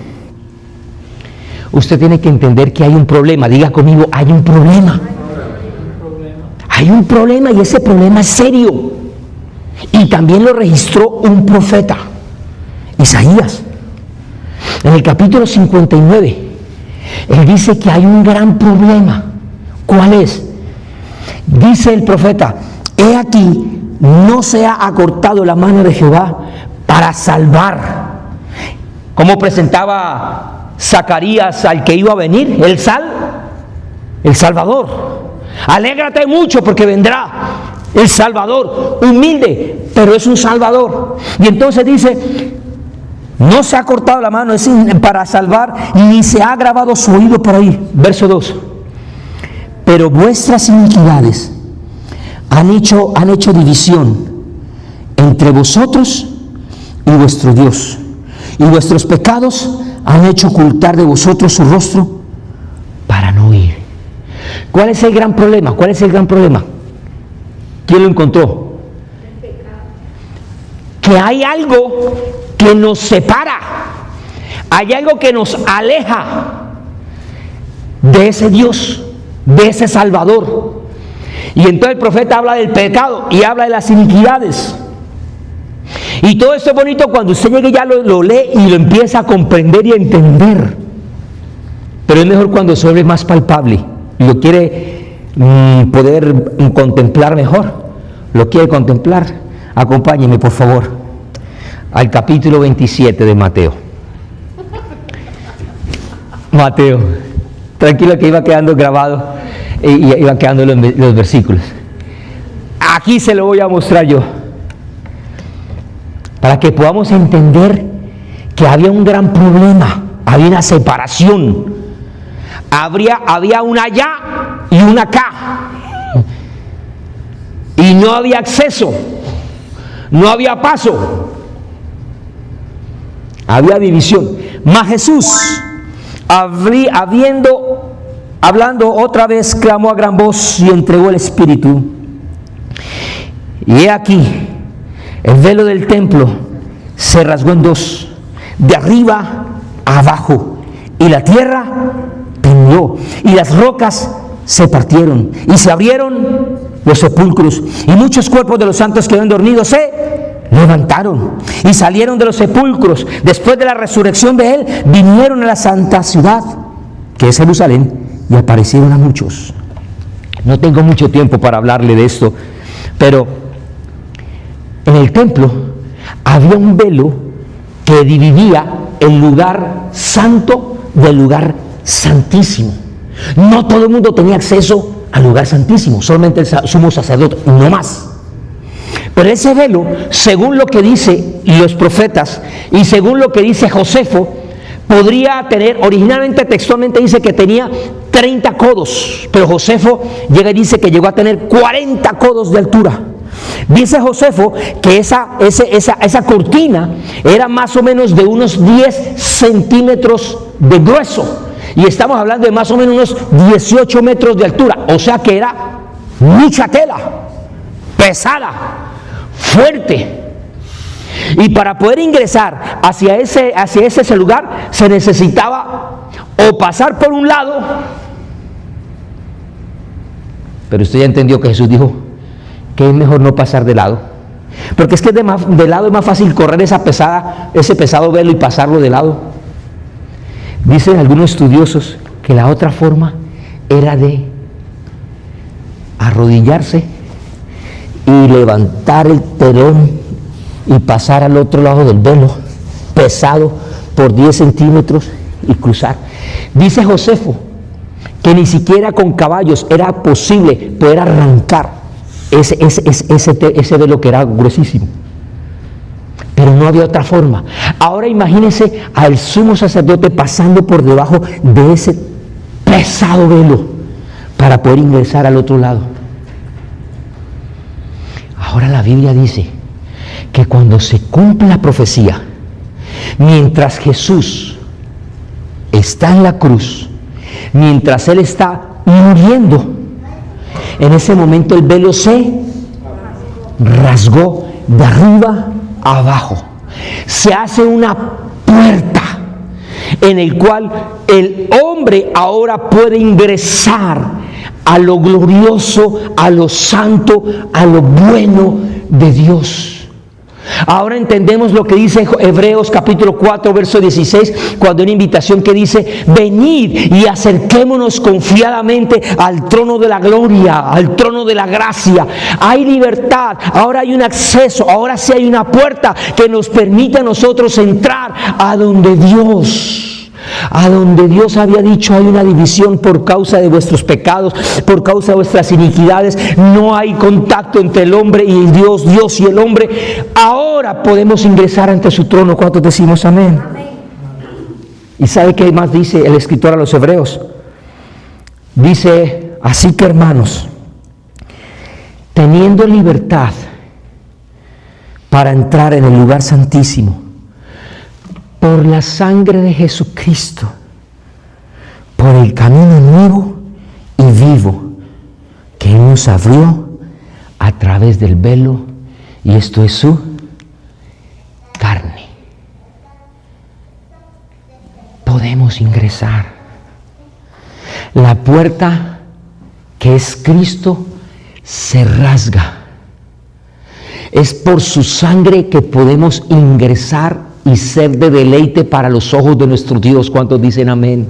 usted tiene que entender que hay un problema. Diga conmigo, hay un problema. Hay un problema y ese problema es serio. Y también lo registró un profeta, Isaías. En el capítulo 59, él dice que hay un gran problema. ¿Cuál es? Dice el profeta: he aquí, no se ha acortado la mano de Jehová para salvar. ¿Cómo presentaba Zacarías al que iba a venir? El Salvador. Alégrate mucho porque vendrá el Salvador, humilde, pero es un Salvador. Y entonces dice: no se ha cortado la mano para salvar, ni se ha grabado su oído por ahí. Verso 2. Pero vuestras iniquidades han hecho división entre vosotros y vuestro Dios, y vuestros pecados han hecho ocultar de vosotros su rostro para no oír. ¿Cuál es el gran problema? ¿Cuál es el gran problema? ¿Quién lo encontró? El pecado. Que hay algo que nos separa, hay algo que nos aleja de ese Dios, de ese Salvador. Y entonces el profeta habla del pecado y habla de las iniquidades. Y todo esto es bonito cuando usted llegue y ya lo lee y lo empieza a comprender y a entender. Pero es mejor cuando se vuelve más palpable y lo quiere poder contemplar mejor. Lo quiere contemplar. Acompáñeme, por favor, al capítulo 27 de Mateo. Mateo, tranquilo que iba quedando grabado y iban quedando los versículos. Aquí se lo voy a mostrar yo, para que podamos entender que había un gran problema, había una separación, había una allá y una acá, y no había acceso, no había paso, había división. Mas Jesús, hablando otra vez, clamó a gran voz y entregó el Espíritu. Y he aquí, el velo del templo se rasgó en dos, de arriba a abajo, y la tierra tembló, y las rocas se partieron, y se abrieron los sepulcros, y muchos cuerpos de los santos que habían dormido se levantaron y salieron de los sepulcros. Después de la resurrección de él, vinieron a la santa ciudad, que es Jerusalén, y aparecieron a muchos. No tengo mucho tiempo para hablarle de esto, pero en el templo había un velo que dividía el lugar santo del lugar santísimo. No todo el mundo tenía acceso al lugar santísimo, solamente el sumo sacerdote, no más. Pero ese velo, según lo que dicen los profetas y según lo que dice Josefo, podría tener, originalmente textualmente dice que tenía 30 codos, pero Josefo llega y dice que llegó a tener 40 codos de altura. Dice Josefo que esa cortina era más o menos de unos 10 centímetros de grueso, y estamos hablando de más o menos unos 18 metros de altura, o sea que era mucha tela, pesada, fuerte. Y para poder ingresar hacia ese lugar se necesitaba o pasar por un lado, pero usted ya entendió que Jesús dijo que es mejor no pasar de lado, porque es que de lado es más fácil correr ese pesado velo y pasarlo de lado. Dicen algunos estudiosos que la otra forma era de arrodillarse y levantar el telón y pasar al otro lado del velo, pesado por 10 centímetros, y cruzar. Dice Josefo que ni siquiera con caballos era posible poder arrancar ese velo que era gruesísimo. Pero no había otra forma. Ahora imagínense al sumo sacerdote pasando por debajo de ese pesado velo para poder ingresar al otro lado. Ahora la Biblia dice que cuando se cumple la profecía, mientras Jesús está en la cruz, mientras Él está muriendo, en ese momento el velo se rasgó de arriba a abajo. Se hace una puerta en el cual el hombre ahora puede ingresar a lo glorioso, a lo santo, a lo bueno de Dios. Ahora entendemos lo que dice Hebreos capítulo 4 verso 16, cuando hay una invitación que dice: venid y acerquémonos confiadamente al trono de la gloria, al trono de la gracia. Hay libertad, ahora hay un acceso, ahora sí hay una puerta que nos permite a nosotros entrar a donde Dios había dicho: hay una división por causa de vuestros pecados, por causa de vuestras iniquidades. No hay contacto entre el hombre y Dios, Dios y el hombre. Ahora podemos ingresar ante su trono. ¿Cuántos decimos amén? Amén. ¿Y sabe qué más dice el escritor a los Hebreos? Dice: así que, hermanos, teniendo libertad para entrar en el lugar santísimo por la sangre de Jesucristo, por el camino nuevo y vivo que Él nos abrió a través del velo, y esto es su carne, podemos ingresar. La puerta, que es Cristo, se rasga. Es por su sangre que podemos ingresar y ser de deleite para los ojos de nuestro Dios. ¿Cuántos dicen amén?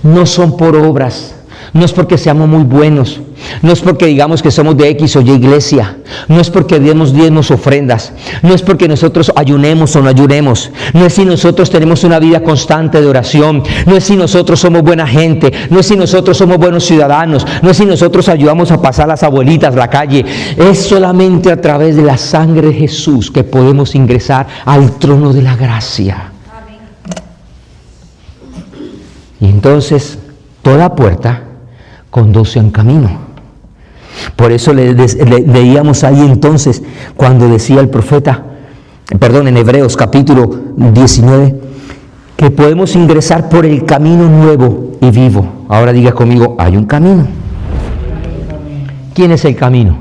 No son por obras, no es porque seamos muy buenos, no es porque digamos que somos de X o Y iglesia, no es porque demos diezmos ofrendas, no es porque nosotros ayunemos o no ayunemos, no es si nosotros tenemos una vida constante de oración, no es si nosotros somos buena gente, no es si nosotros somos buenos ciudadanos, no es si nosotros ayudamos a pasar las abuelitas la calle. Es solamente a través de la sangre de Jesús que podemos ingresar al trono de la gracia. Y entonces toda puerta conduce a un camino. Por eso leíamos ahí entonces cuando decía el profeta, en Hebreos capítulo 19, que podemos ingresar por el camino nuevo y vivo. Ahora diga conmigo: hay un camino. ¿Quién es el camino?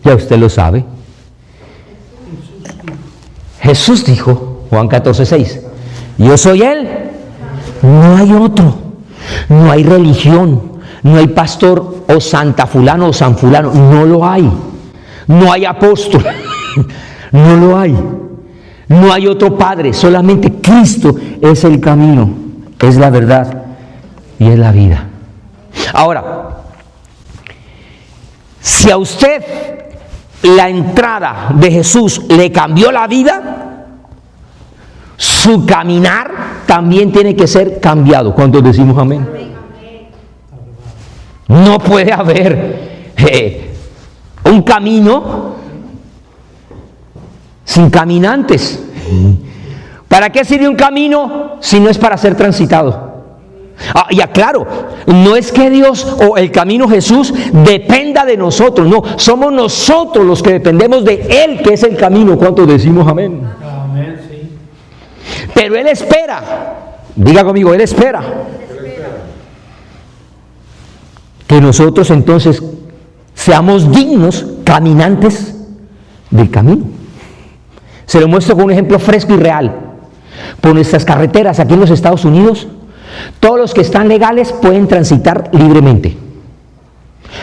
Ya usted lo sabe. Jesús dijo, Juan 14:6, yo soy Él, no hay otro, no hay religión, no hay pastor o santa fulano o san fulano, no lo hay. No hay apóstol, no lo hay. No hay otro padre, solamente Cristo es el camino, es la verdad y es la vida. Ahora, si a usted la entrada de Jesús le cambió la vida, su caminar también tiene que ser cambiado. ¿Cuántos decimos amén? No puede haber un camino sin caminantes. ¿Para qué sirve un camino si no es para ser transitado? Y aclaro, no es que Dios o el camino Jesús dependa de nosotros, no, somos nosotros los que dependemos de Él, que es el camino. ¿Cuántos decimos amén? Amén, sí. Pero Él espera, diga conmigo, Él espera que nosotros entonces seamos dignos caminantes del camino. Se lo muestro con un ejemplo fresco y real. Por nuestras carreteras aquí en los Estados Unidos, todos los que están legales pueden transitar libremente.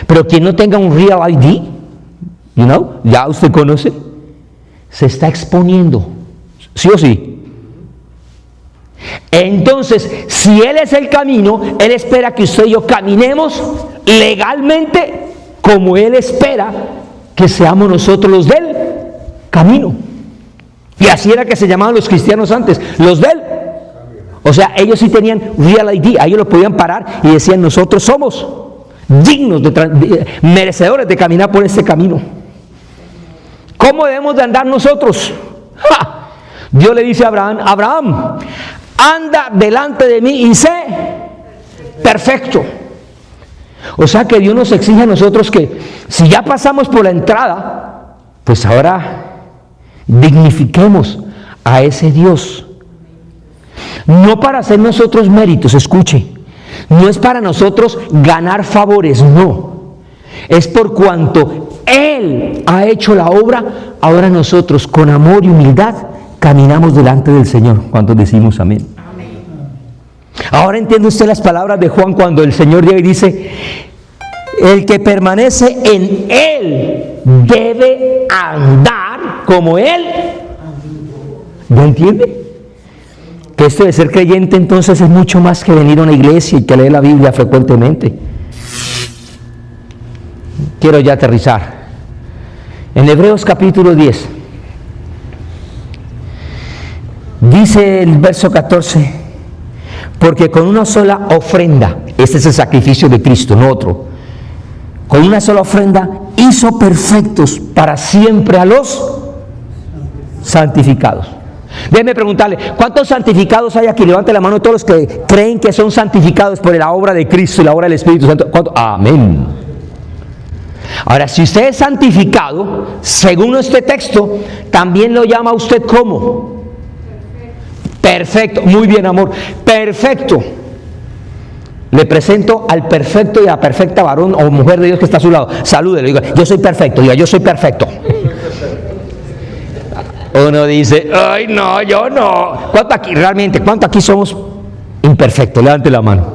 Pero quien no tenga un Real ID, ya usted conoce, se está exponiendo, ¿sí o sí? Entonces, si Él es el camino, Él espera que usted y yo caminemos legalmente como Él espera que seamos nosotros los del camino. Y así era que se llamaban los cristianos antes, los del. O sea, ellos sí tenían Real ID, a ellos lo podían parar y decían: nosotros somos dignos, merecedores de caminar por este camino. ¿Cómo debemos de andar nosotros? ¡Ja! Dios le dice a Abraham: Abraham, anda delante de mí y sé perfecto. O sea que Dios nos exige a nosotros que si ya pasamos por la entrada, pues ahora dignifiquemos a ese Dios. No para hacer nosotros méritos, escuche, no es para nosotros ganar favores, no. Es por cuanto Él ha hecho la obra, ahora nosotros con amor y humildad caminamos delante del Señor. ¿Cuántos decimos amén? Ahora entiende usted las palabras de Juan cuando el Señor llega y dice: el que permanece en Él debe andar como Él. ¿No entiende? Que esto de ser creyente entonces es mucho más que venir a una iglesia y que leer la Biblia frecuentemente. Quiero ya aterrizar. En Hebreos capítulo 10, dice el verso 14: porque con una sola ofrenda, este es el sacrificio de Cristo, no otro, con una sola ofrenda hizo perfectos para siempre a los santificados. Déjeme preguntarle, ¿cuántos santificados hay aquí? Levante la mano todos los que creen que son santificados por la obra de Cristo y la obra del Espíritu Santo. ¿Cuántos? Amén. Ahora, si usted es santificado, según este texto, también lo llama usted ¿cómo? Perfecto. Muy bien, amor. Perfecto. Le presento al perfecto y a la perfecta varón o mujer de Dios que está a su lado. Salúdelo, diga: yo soy perfecto. Diga: yo soy perfecto. Uno dice: ay, no, yo no. ¿Cuánto aquí somos imperfectos? Levante la mano.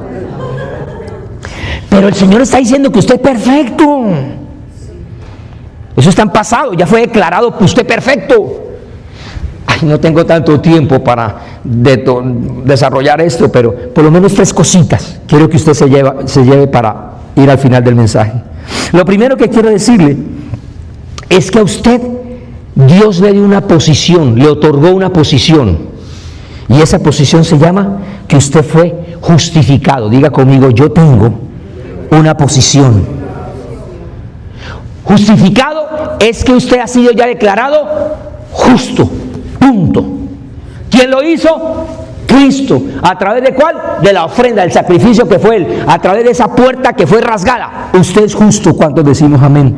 Pero el Señor está diciendo que usted es perfecto. Eso está en pasado, ya fue declarado que usted es perfecto. Ay, no tengo tanto tiempo para desarrollar esto, pero por lo menos 3 cositas quiero que usted se lleve para ir al final del mensaje. Lo primero que quiero decirle es que a usted Dios le dio una posición, le otorgó una posición, y esa posición se llama que usted fue justificado. Diga conmigo: yo tengo una posición. Justificado es que usted ha sido ya declarado justo, punto. ¿Quién lo hizo? Cristo. ¿A través de cuál? De la ofrenda, del sacrificio que fue Él, a través de esa puerta que fue rasgada. Usted es justo. ¿Cuántos decimos amén?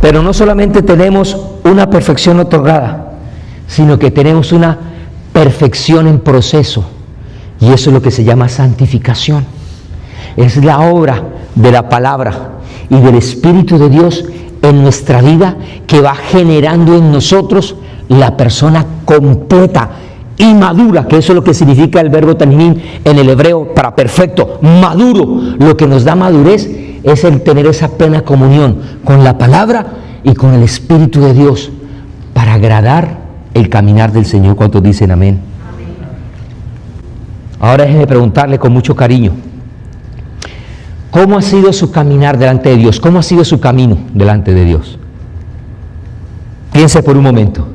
Pero no solamente tenemos una perfección otorgada, sino que tenemos una perfección en proceso, y eso es lo que se llama santificación. Es la obra de la palabra y del Espíritu de Dios en nuestra vida que va generando en nosotros la persona completa y madura, que eso es lo que significa el verbo tanimim en el hebreo para perfecto, maduro. Lo que nos da madurez es el tener esa plena comunión con la palabra y con el Espíritu de Dios para agradar el caminar del Señor. ¿Cuántos dicen amén? Ahora déjeme preguntarle con mucho cariño: ¿cómo ha sido su caminar delante de Dios? ¿Cómo ha sido su camino delante de Dios? Piense por un momento.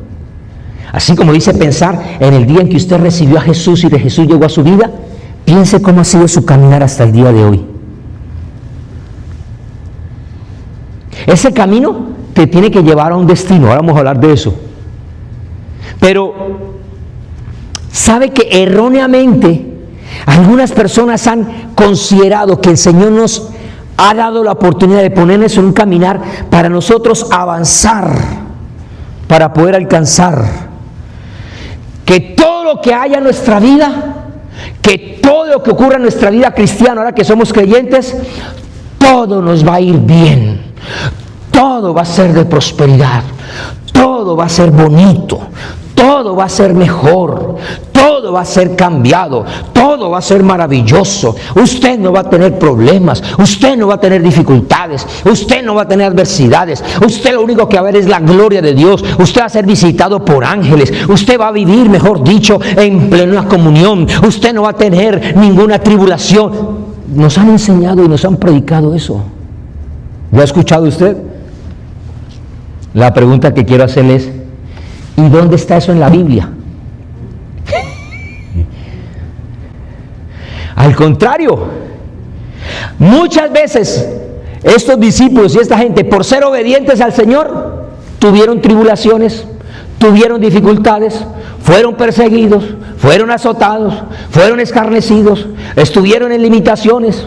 Así como dice pensar en el día en que usted recibió a Jesús y de Jesús llegó a su vida, piense cómo ha sido su caminar hasta el día de hoy. Ese camino te tiene que llevar a un destino. Ahora vamos a hablar de eso. Pero, ¿sabe que erróneamente algunas personas han considerado que el Señor nos ha dado la oportunidad de ponernos en un caminar para nosotros avanzar, para poder alcanzar? Que todo lo que haya en nuestra vida, que todo lo que ocurra en nuestra vida cristiana, ahora que somos creyentes, todo nos va a ir bien, todo va a ser de prosperidad, todo va a ser bonito, todo va a ser mejor, todo va a ser cambiado, todo va a ser maravilloso. Usted no va a tener problemas, usted no va a tener dificultades, usted no va a tener adversidades. Usted lo único que va a ver es la gloria de Dios. Usted va a ser visitado por ángeles. Usted va a vivir, mejor dicho, en plena comunión. Usted no va a tener ninguna tribulación. Nos han enseñado y nos han predicado eso. ¿Lo ha escuchado usted? La pregunta que quiero hacerle es: ¿y dónde está eso en la Biblia? Al contrario, muchas veces estos discípulos y esta gente, por ser obedientes al Señor, tuvieron tribulaciones, tuvieron dificultades, fueron perseguidos, fueron azotados, fueron escarnecidos, estuvieron en limitaciones.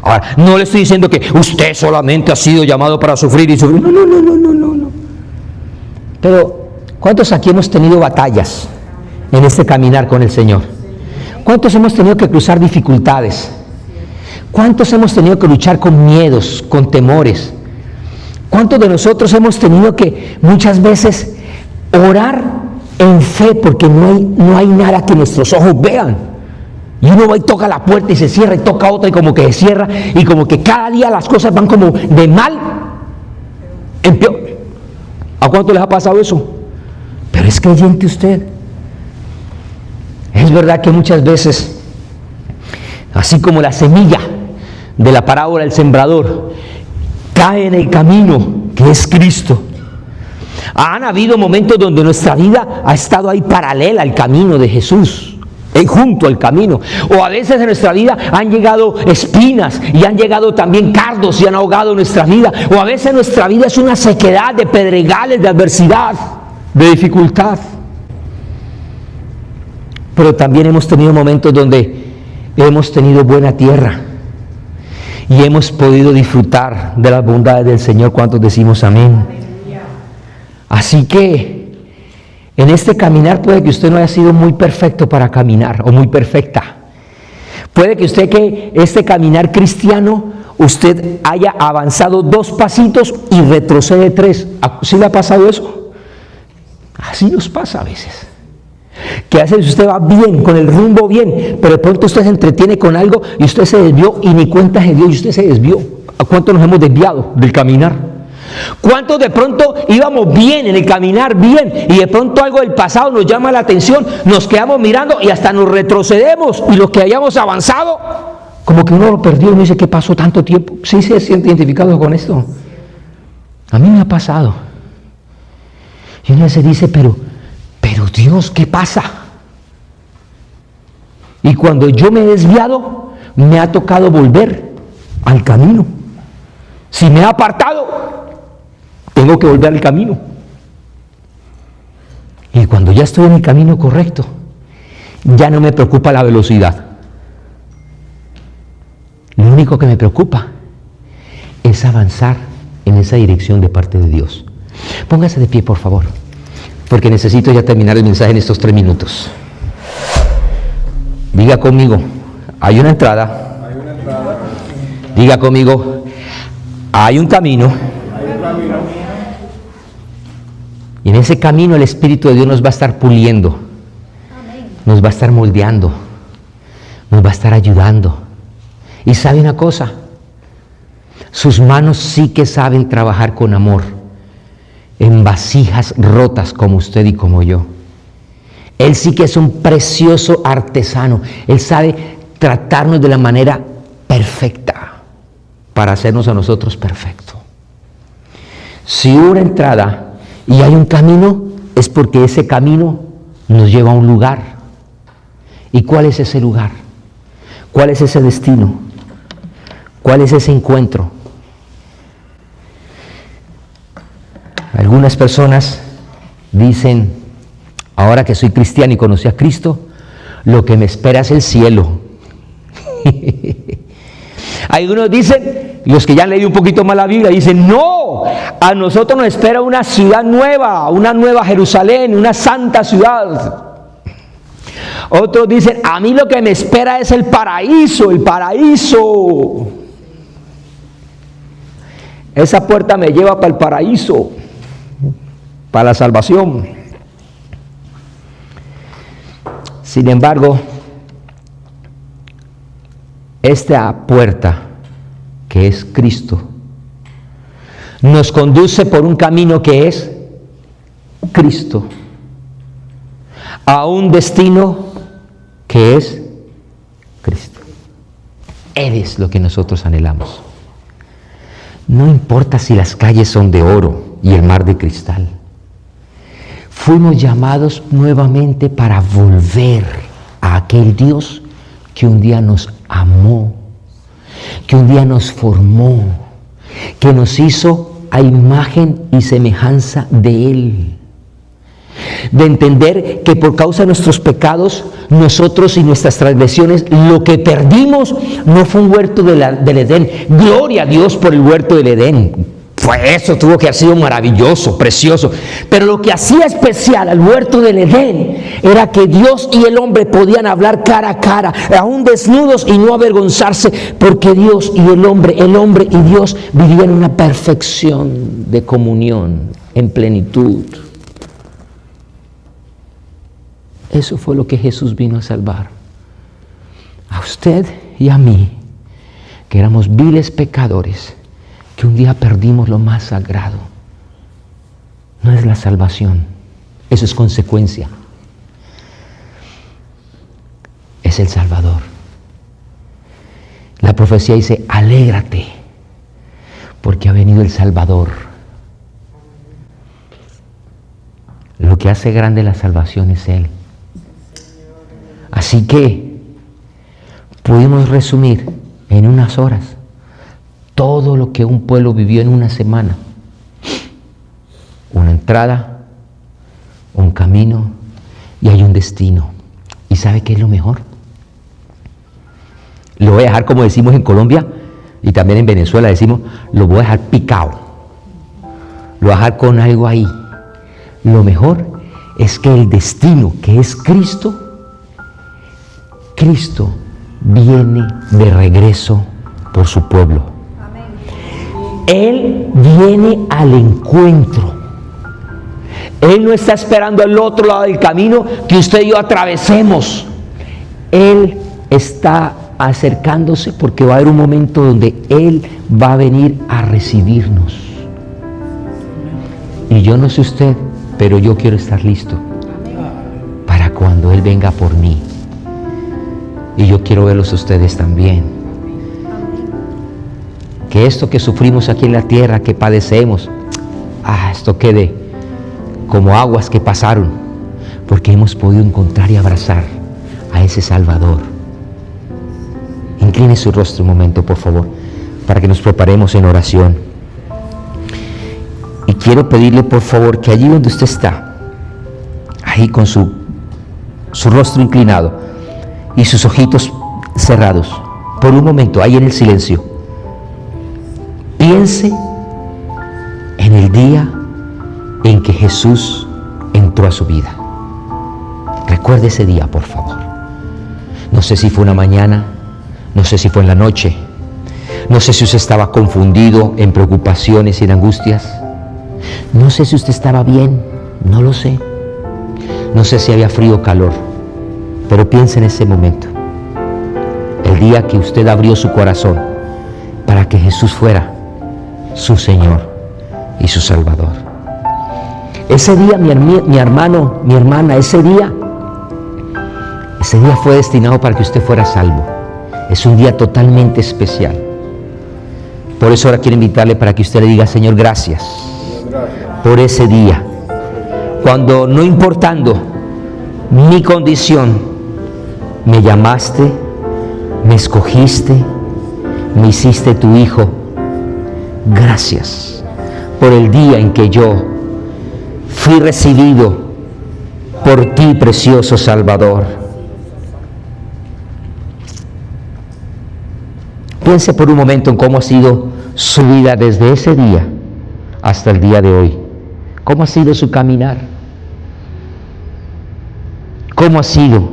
Ahora, no le estoy diciendo que usted solamente ha sido llamado para sufrir y sufrir. No. Pero, ¿cuántos aquí hemos tenido batallas en este caminar con el Señor? ¿Cuántos hemos tenido que cruzar dificultades? ¿Cuántos hemos tenido que luchar con miedos, con temores? ¿Cuántos de nosotros hemos tenido que muchas veces orar en fe porque no hay nada que nuestros ojos vean? Y uno va y toca la puerta y se cierra y toca otra y como que se cierra y como que cada día las cosas van como de mal en peor. ¿A cuánto les ha pasado eso? Pero es creyente usted. Es verdad que muchas veces, así como la semilla de la parábola del sembrador, cae en el camino que es Cristo. Han habido momentos donde nuestra vida ha estado ahí paralela al camino de Jesús, junto al camino. O a veces en nuestra vida han llegado espinas y han llegado también cardos y han ahogado nuestra vida. O a veces nuestra vida es una sequedad de pedregales, de adversidad, de dificultad. Pero también hemos tenido momentos donde hemos tenido buena tierra y hemos podido disfrutar de las bondades del Señor. ¿Cuántos decimos amén? Así que en este caminar puede que usted no haya sido muy perfecto para caminar o muy perfecta. Puede que usted que este caminar cristiano usted haya avanzado 2 pasitos y retrocede 3. ¿Sí le ha pasado eso? Así nos pasa a veces. Que a veces usted va bien, con el rumbo bien, pero de pronto usted se entretiene con algo y usted se desvió y ni cuenta se dio y usted se desvió. ¿A cuánto nos hemos desviado del caminar? ¿Cuántos de pronto íbamos bien en el caminar bien y de pronto algo del pasado nos llama la atención, nos quedamos mirando y hasta nos retrocedemos y lo que hayamos avanzado, como que uno lo perdió y uno dice, ¿qué pasó tanto tiempo? ¿Sí se siente identificado con esto? A mí me ha pasado. Y uno se dice, pero Dios, ¿qué pasa? Y cuando yo me he desviado, me ha tocado volver al camino. Si me he apartado, tengo que volver al camino. Y cuando ya estoy en el camino correcto, ya no me preocupa la velocidad. Lo único que me preocupa es avanzar en esa dirección de parte de Dios. Póngase de pie, por favor, porque necesito ya terminar el mensaje en estos 3 minutos. Diga conmigo, hay una entrada. Diga conmigo, hay un camino. Y en ese camino el Espíritu de Dios nos va a estar puliendo, nos va a estar moldeando, nos va a estar ayudando. Y sabe una cosa, sus manos sí que saben trabajar con amor en vasijas rotas como usted y como yo. Él sí que es un precioso artesano. Él sabe tratarnos de la manera perfecta para hacernos a nosotros perfectos. Si hubo una entrada y hay un camino, es porque ese camino nos lleva a un lugar. ¿Y cuál es ese lugar? ¿Cuál es ese destino? ¿Cuál es ese encuentro? Algunas personas dicen, ahora que soy cristiano y conocí a Cristo, lo que me espera es el cielo. Algunos dicen, los que ya han leído un poquito más la Biblia, dicen, no, a nosotros nos espera una ciudad nueva, una nueva Jerusalén, una santa ciudad. Otros dicen, a mí lo que me espera es el paraíso, el paraíso. Esa puerta me lleva para el paraíso, para la salvación. Sin embargo, esta puerta, que es Cristo, nos conduce por un camino que es Cristo, a un destino que es Cristo. Él es lo que nosotros anhelamos. No importa si las calles son de oro y el mar de cristal. Fuimos llamados nuevamente para volver a aquel Dios que un día nos amó, que un día nos formó, que nos hizo a imagen y semejanza de Él. De entender que por causa de nuestros pecados, nosotros y nuestras transgresiones, lo que perdimos no fue un huerto del Edén. Gloria a Dios por el huerto del Edén. Fue eso, tuvo que haber sido maravilloso, precioso. Pero lo que hacía especial al huerto del Edén era que Dios y el hombre podían hablar cara a cara, aún desnudos y no avergonzarse, porque Dios y el hombre y Dios vivían en una perfección de comunión, en plenitud. Eso fue lo que Jesús vino a salvar. usted y a mí, que éramos viles pecadores, que un día perdimos lo más sagrado. No es la salvación, eso es consecuencia. Es el Salvador. La profecía dice, alégrate, porque ha venido el Salvador. Lo que hace grande la salvación es Él. Así que pudimos resumir en unas horas todo lo que un pueblo vivió en una semana. Una entrada, un camino y hay un destino. ¿Y sabe qué es lo mejor? Lo voy a dejar, como decimos en Colombia y también en Venezuela decimos, lo voy a dejar picado. Lo voy a dejar con algo ahí. Lo mejor es que el destino, que es Cristo, Cristo viene de regreso por su pueblo. Él viene al encuentro. Él no está esperando al otro lado del camino que usted y yo atravesemos. Él está acercándose porque va a haber un momento donde Él va a venir a recibirnos. Y yo no sé usted, pero yo quiero estar listo para cuando Él venga por mí. Y yo quiero verlos a ustedes también. Que esto que sufrimos aquí en la tierra, que padecemos, esto quede como aguas que pasaron, porque hemos podido encontrar y abrazar a ese Salvador. Incline su rostro un momento, por favor, para que nos preparemos en oración. Y quiero pedirle, por favor, que allí donde usted está, ahí con su rostro inclinado y sus ojitos cerrados, por un momento, ahí en el silencio, piense en el día en que Jesús entró a su vida. Recuerde ese día, por favor. No sé si fue una mañana, no sé si fue en la noche, no sé si usted estaba confundido, en preocupaciones y en angustias. No sé si usted estaba bien, no lo sé. No sé si había frío o calor, pero piense en ese momento. El día que usted abrió su corazón para que Jesús fuera su Señor y su Salvador. Ese día, mi hermano, mi hermana, ese día fue destinado para que usted fuera salvo. Es un día totalmente especial. Por eso ahora quiero invitarle para que usted le diga, Señor, gracias por ese día. Cuando, no importando mi condición, me llamaste, me escogiste, me hiciste tu hijo. Gracias por el día en que yo fui recibido por ti, precioso Salvador. Piense por un momento en cómo ha sido su vida desde ese día hasta el día de hoy. ¿Cómo ha sido su caminar? ¿Cómo ha sido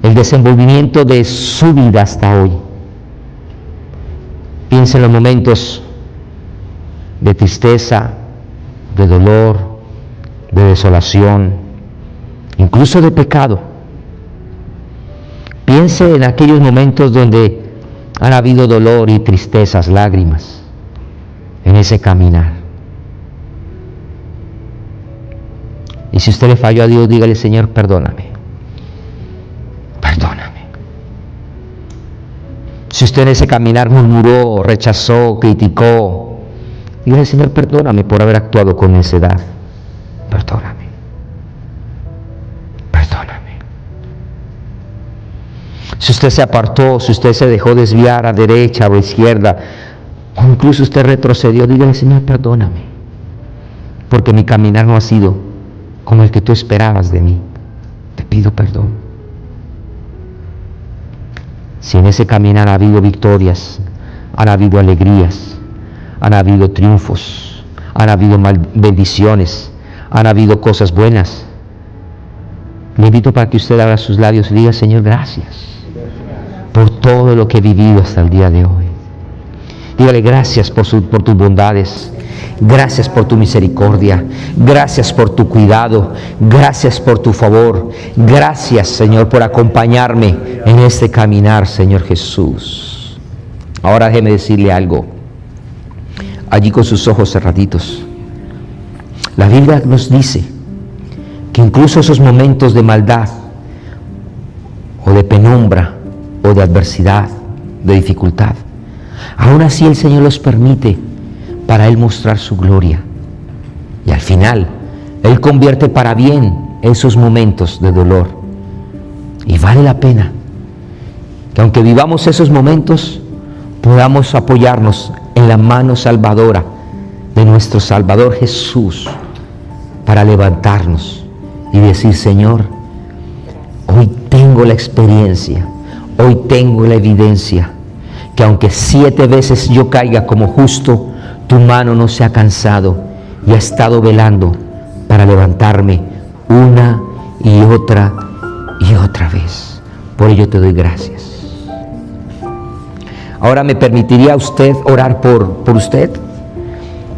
el desenvolvimiento de su vida hasta hoy? Piense en los momentos de tristeza, de dolor, de desolación, incluso de pecado. Piense en aquellos momentos donde han habido dolor y tristezas, lágrimas, en ese caminar. Y si usted le falló a Dios, dígale, Señor, perdóname. Perdóname. Si usted en ese caminar murmuró, rechazó, criticó, dígale, Señor, perdóname por haber actuado con necedad. Perdóname. Perdóname. Si usted se apartó, si usted se dejó desviar a derecha o a izquierda, o incluso usted retrocedió, dígale, Señor, perdóname, porque mi caminar no ha sido como el que tú esperabas de mí. Te pido perdón. Si en ese caminar ha habido victorias, han habido alegrías, han habido triunfos, han habido bendiciones, han habido cosas buenas, le invito para que usted abra sus labios y diga, Señor, gracias por todo lo que he vivido hasta el día de hoy. Dígale gracias por tus bondades. Gracias por tu misericordia. Gracias por tu cuidado. Gracias por tu favor. Gracias, Señor, por acompañarme en este caminar, Señor Jesús. Ahora déjeme decirle algo. Allí con sus ojos cerraditos. La Biblia nos dice que incluso esos momentos de maldad o de penumbra o de adversidad, de dificultad, aún así el Señor los permite para Él mostrar su gloria. Y al final, Él convierte para bien esos momentos de dolor. Y vale la pena que aunque vivamos esos momentos, podamos apoyarnos en la mano salvadora de nuestro Salvador Jesús para levantarnos y decir: Señor, hoy tengo la experiencia, hoy tengo la evidencia, que aunque 7 veces yo caiga como justo, tu mano no se ha cansado y ha estado velando para levantarme una y otra vez. Por ello te doy gracias. Ahora, ¿me permitiría usted orar por usted?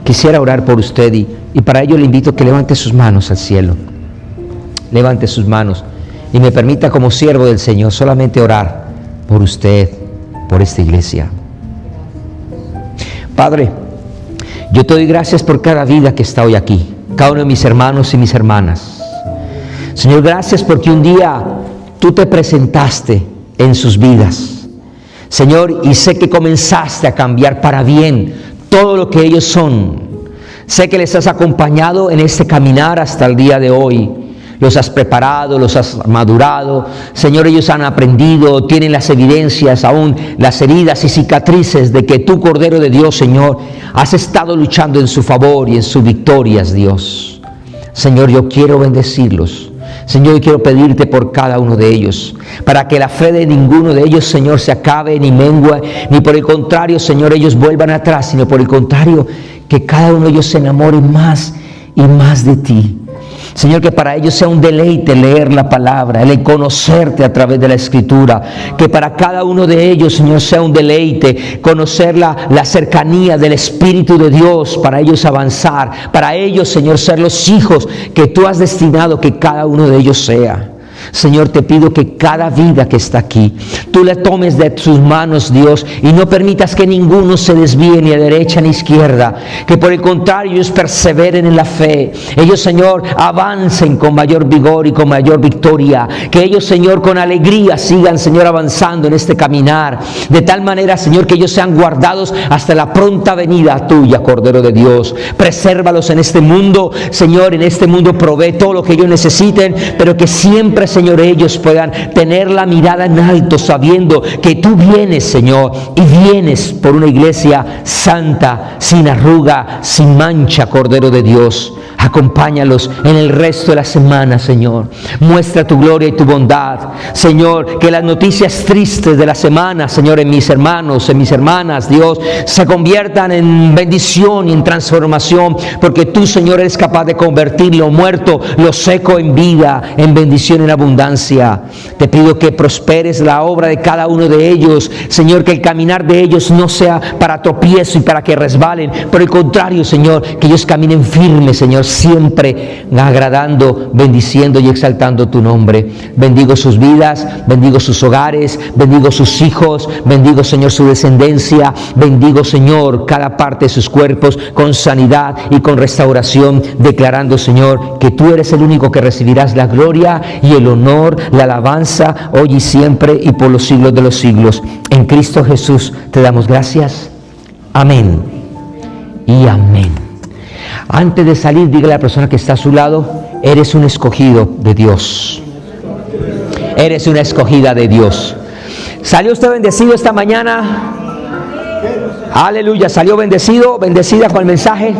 Quisiera orar por usted y para ello le invito a que levante sus manos al cielo. Levante sus manos y me permita, como siervo del Señor, solamente orar por usted, por esta iglesia. Padre, yo te doy gracias por cada vida que está hoy aquí, cada uno de mis hermanos y mis hermanas. Señor, gracias porque un día tú te presentaste en sus vidas, Señor, y sé que comenzaste a cambiar para bien todo lo que ellos son. Sé que les has acompañado en este caminar hasta el día de hoy. Los has preparado, los has madurado. Señor, ellos han aprendido, tienen las evidencias, aún las heridas y cicatrices de que tú, Cordero de Dios, Señor, has estado luchando en su favor y en sus victorias, Dios. Señor, yo quiero bendecirlos. Señor, yo quiero pedirte por cada uno de ellos, para que la fe de ninguno de ellos, Señor, se acabe ni mengue, ni por el contrario, Señor, ellos vuelvan atrás, sino por el contrario, que cada uno de ellos se enamore más y más de ti. Señor, que para ellos sea un deleite leer la palabra, el conocerte a través de la Escritura. Que para cada uno de ellos, Señor, sea un deleite conocer la cercanía del Espíritu de Dios, para ellos avanzar, para ellos, Señor, ser los hijos que tú has destinado que cada uno de ellos sea. Señor, te pido que cada vida que está aquí, tú la tomes de tus manos, Dios, y no permitas que ninguno se desvíe ni a derecha ni a izquierda, que por el contrario ellos perseveren en la fe. Ellos, Señor, avancen con mayor vigor y con mayor victoria, que ellos, Señor, con alegría sigan, Señor, avanzando en este caminar, de tal manera, Señor, que ellos sean guardados hasta la pronta venida tuya, Cordero de Dios. Presérvalos en este mundo, Señor, en este mundo provee todo lo que ellos necesiten, pero que siempre, Señor, ellos puedan tener la mirada en alto, sabiendo que tú vienes, Señor, y vienes por una iglesia santa, sin arruga, sin mancha, Cordero de Dios. Acompáñalos en el resto de la semana, Señor. Muestra tu gloria y tu bondad, Señor. Que las noticias tristes de la semana, Señor, en mis hermanos, en mis hermanas, Dios, se conviertan en bendición y en transformación, porque tú, Señor, eres capaz de convertir lo muerto, lo seco en vida, en bendición, en abundancia. Te pido que prosperes la obra de cada uno de ellos, Señor, que el caminar de ellos no sea para tropiezo y para que resbalen, por el contrario, Señor, que ellos caminen firmes, Señor, siempre agradando, bendiciendo y exaltando tu nombre. Bendigo sus vidas, bendigo sus hogares, bendigo sus hijos, bendigo, Señor, su descendencia, bendigo, Señor, cada parte de sus cuerpos con sanidad y con restauración, declarando, Señor, que tú eres el único que recibirás la gloria y el honor, la alabanza, hoy y siempre y por los siglos de los siglos. En Cristo Jesús te damos gracias. Amén y amén. Antes de salir, dígale a la persona que está a su lado: eres un escogido de Dios. Eres una escogida de Dios. ¿Salió usted bendecido esta mañana? Aleluya. ¿Salió bendecido, bendecida con el mensaje?